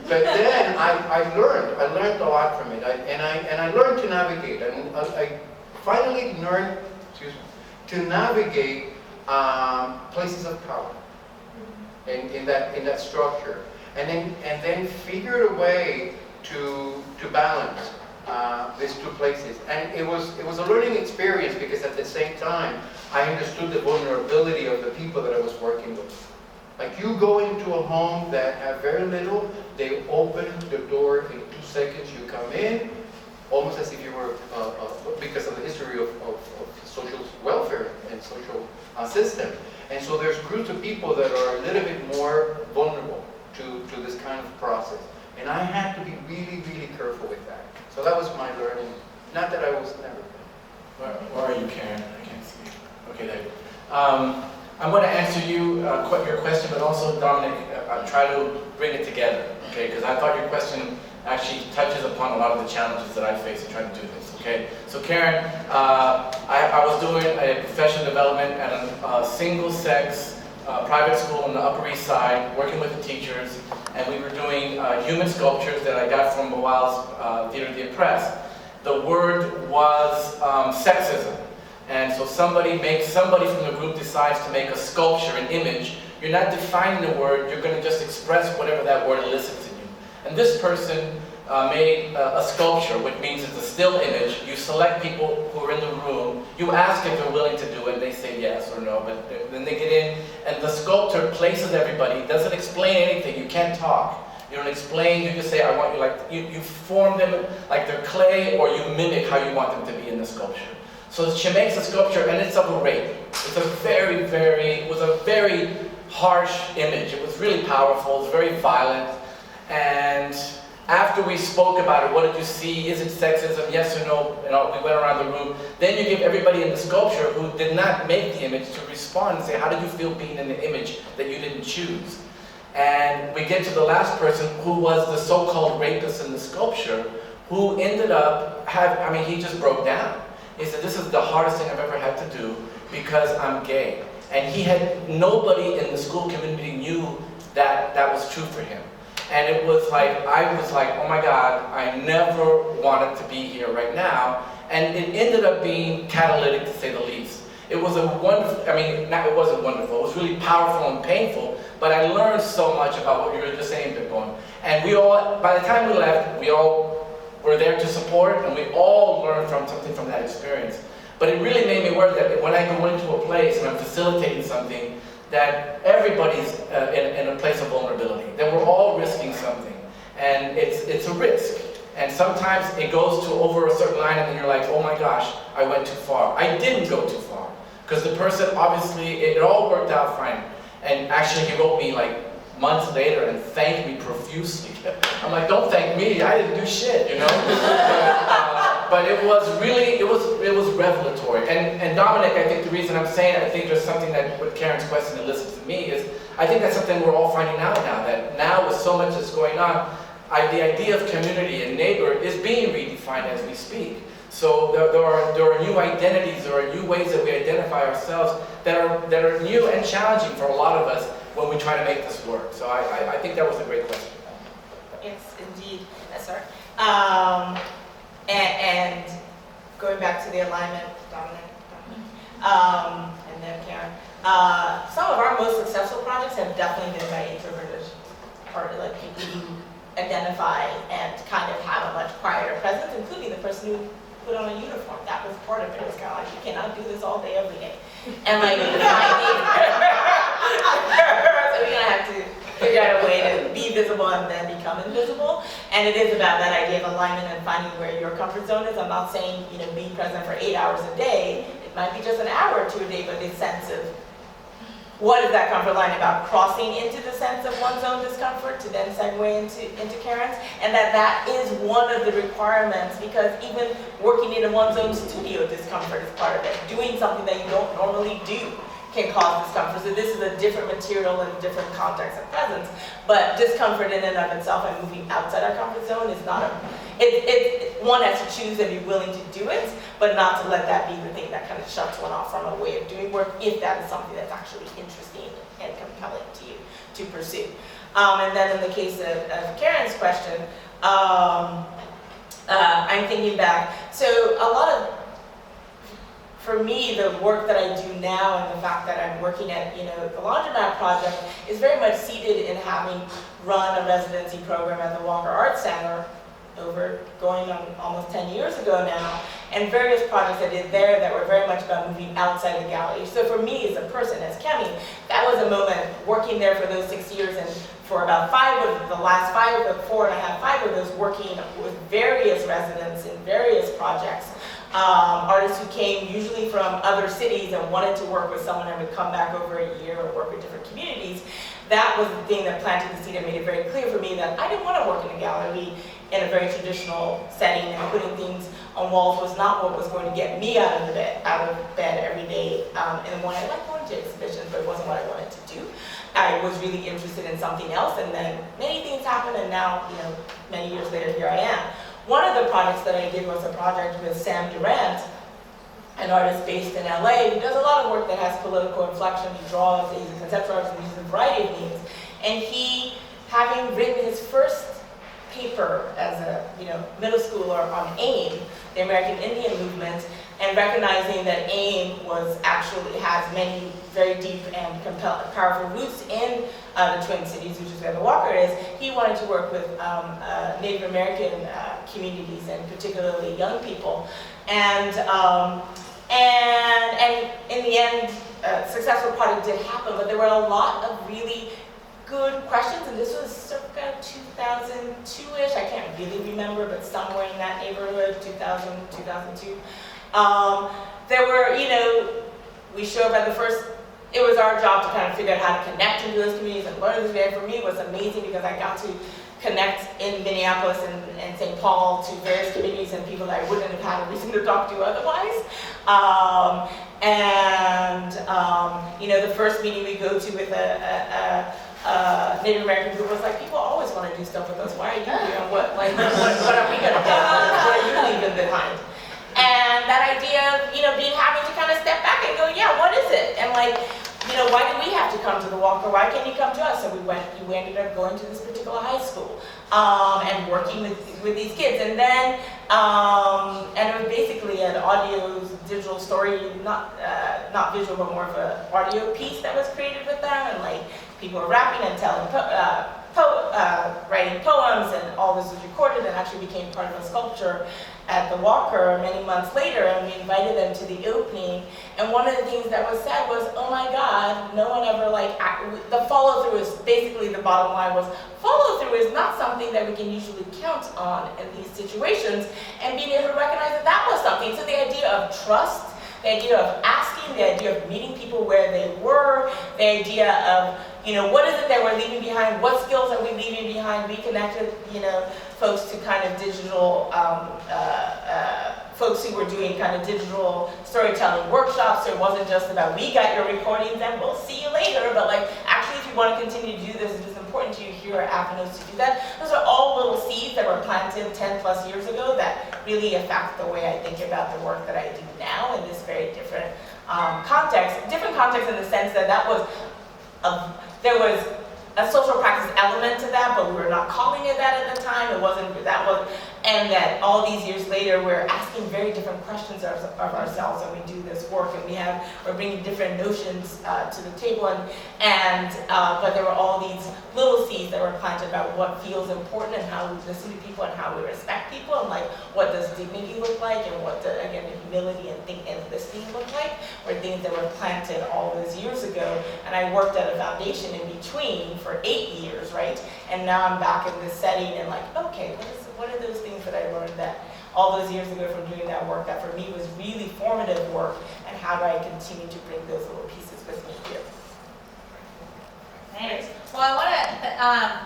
But then I learned a lot from it, and I learned to navigate, and I finally learned to navigate places of power in that structure, and then figured a way to balance these two places. And it was a learning experience because at the same time I understood the vulnerability of the people that I was working with. Like, you go into a home that have very little, they open the door in 2 seconds, you come in, almost as if you were, because of the history of social welfare and social system. And so there's groups of people that are a little bit more vulnerable to this kind of process. And I had to be really, really careful with that. So that was my learning. Not that I was never. Where are you, Karen? I can't see you. Okay, there. I'm going to answer your question, but also, Dominic, try to bring it together, okay? Because I thought your question actually touches upon a lot of the challenges that I face in trying to do this, okay? So Karen, I was doing a professional development at a single-sex private school on the Upper East Side, working with the teachers, and we were doing human sculptures that I got from Boal's Theater of the Oppressed. The word was sexism. And so somebody from the group decides to make a sculpture, an image. You're not defining the word, you're going to just express whatever that word elicits in you. And this person made a sculpture, which means it's a still image. You select people who are in the room, you ask if they're willing to do it, they say yes or no, but then they get in, and the sculptor places everybody, doesn't explain anything, you can't talk. You don't explain, you just say, I want you, like, you form them like they're clay, or you mimic how you want them to be in the sculpture. So she makes a sculpture, and it's of a rape. It's a very, it was a very harsh image. It was really powerful, it was very violent. And after we spoke about it, what did you see? Is it sexism? Yes or no? We went around the room. Then you give everybody in the sculpture who did not make the image to respond and say, how did you feel being in the image that you didn't choose? And we get to the last person, who was the so-called rapist in the sculpture, who ended up he just broke down. He said, this is the hardest thing I've ever had to do because I'm gay. And he had, nobody in the school community knew that that was true for him. And it was like, I was like, oh my God, I never wanted to be here right now. And it ended up being catalytic, to say the least. It was a wonderful, it wasn't wonderful, it was really powerful and painful, but I learned so much about what you were just saying, Pepón. And we all, by the time we left, we all were there to support, and we all learned something from that experience. But it really made me work that when I go into a place and I'm facilitating something, that everybody's in a place of vulnerability, that we're all risking something. And it's a risk. And sometimes it goes to over a certain line, and then you're like, oh my gosh, I went too far. I didn't go too far. Because the person, obviously, it all worked out fine. And actually, he wrote me like months later and thanked me profusely. I'm like, don't thank me, I didn't do shit, you know? but it was really, it was revelatory. And Dominic, I think the reason I'm saying it, I think there's something that, with Karen's question elicits to me is, I think that's something we're all finding out now, that now with so much that's going on, the idea of community and neighbor is being redefined as we speak. So there are new identities, there are new ways that we identify ourselves that are new and challenging for a lot of us when we try to make this work. So I think that was a great question. Yes, indeed. Yes, sir. And going back to the alignment, Dominic, and then Karen. Some of our most successful projects have definitely been by introverted, or like people who identify and kind of have a much quieter presence, including the person who put on a uniform. That was part of it. It was kind of like, you cannot do this all day, every day. And like, so we're gonna have to figure out a way to be visible and then become invisible. And it is about that idea of alignment and finding where your comfort zone is. I'm not saying, being present for 8 hours a day. It might be just an hour or two a day, but the sense of what is that comfort line about, crossing into the sense of one's own discomfort to then segue into Karen's, and that is one of the requirements, because even working in one's own studio, discomfort is part of it. Doing something that you don't normally do can cause discomfort. So this is a different material and different context and presence, but discomfort in and of itself and moving outside our comfort zone is not one has to choose and be willing to do it, but not to let that be the thing that kind of shuts one off from a way of doing work, if that is something that's actually interesting and compelling to you to pursue. And then in the case of Karen's question, I'm thinking back. So a lot of, for me, the work that I do now and the fact that I'm working at, the Laundromat project is very much seated in having run a residency program at the Walker Arts Center going on almost 10 years ago now, and various projects I did there that were very much about moving outside the gallery. So for me as a person, as Kemy, that was a moment working there for those 6 years, and for about 5 of the last 5 of those working with various residents in various projects. Artists who came usually from other cities and wanted to work with someone and would come back over a year or work with different communities. That was the thing that planted the seed and made it very clear for me that I didn't want to work in a gallery in a very traditional setting, and putting things on walls was not what was going to get me out of bed every day in the morning. I like going to exhibitions, but it wasn't what I wanted to do. I was really interested in something else, and then many things happened, and now, many years later, here I am. One of the projects that I did was a project with Sam Durant, an artist based in LA, who does a lot of work that has political inflection. He draws, he's a conceptual artist, and uses a variety of means. And he, having written his first paper as a middle schooler on AIM, the American Indian movement, and recognizing that AIM has many very deep and powerful roots in the Twin Cities, which is where the Walker is, he wanted to work with Native American communities, and particularly young people. And in the end, a successful project did happen, but there were a lot of really good questions, and this was circa 2002-ish, I can't really remember, but somewhere in that neighborhood, 2000, 2002. There were, we showed up at the first, it was our job to kind of figure out how to connect into those communities and learn this way. And for me, it was amazing because I got to connect in Minneapolis and St. Paul to various communities and people that I wouldn't have had a reason to talk to otherwise. The first meeting we go to with a Native American group was like, people always want to do stuff with us. Why are you here? And what are we going to do? What are you leaving behind? And that idea of, having to kind of step back and go, yeah, what is it? And why do we have to come to the Walker? Why can't you come to us? So we ended up going to this particular high school and working with these kids. And then, and it was basically an audio digital story, not visual, but more of an audio piece that was created with them. And people were rapping and telling, writing poems, and all this was recorded and actually became part of a sculpture at the Walker many months later, and we invited them to the opening. And one of the things that was said was, oh my God, no one ever the follow-through is basically, the bottom line was, follow-through is not something that we can usually count on in these situations, and being able to recognize that was something. So the idea of trust, the idea of asking, the idea of meeting people where they were, the idea of, what is it that we're leaving behind? What skills are we leaving behind? We connected, folks to kind of digital folks who were doing kind of digital storytelling workshops. So it wasn't just about, we got your recordings and we'll see you later, but like, actually, if you want to continue to do this, it is important to you here at avenues to do that. Those are all little seeds that were planted 10 plus years ago that really affect the way I think about the work that I do now in this very different context. Different context in the sense that there was a social practice element to that, but we were not calling it that at the time. And that all these years later, we're asking very different questions of ourselves when we do this work, and we're bringing different notions to the table, but there were all these little seeds that were planted about what feels important and how we listen to people and how we respect people, and like what does dignity look like, and what again the humility and listening look like, were things that were planted all those years ago. And I worked at a foundation in between for 8 years, right? And now I'm back in this setting and like, okay, what are those things that I learned that all those years ago from doing that work that for me was really formative work, and how do I continue to bring those little pieces with me here? Thanks. Well, I want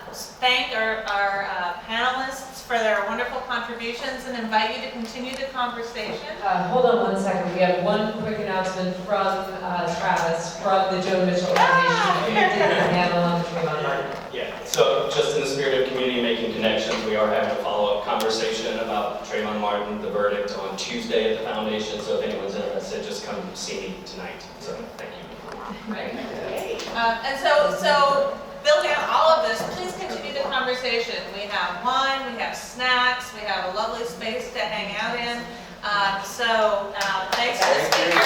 to thank our panelists for their wonderful contributions and invite you to continue the conversation. Hold on 1 second. We have one quick announcement from Travis from the Joan Mitchell Organization. He did a panel on the Trayvon Martin. Yeah, so just in the spirit of community making connections, we are having a follow-up conversation about Trayvon Martin, the verdict, on Tuesday at the foundation. So if anyone's interested, just come see me tonight. So thank you. Right. And so building on all of this, please continue the conversation. We have wine, we have snacks, we have a lovely space to hang out in. Thanks to the speakers.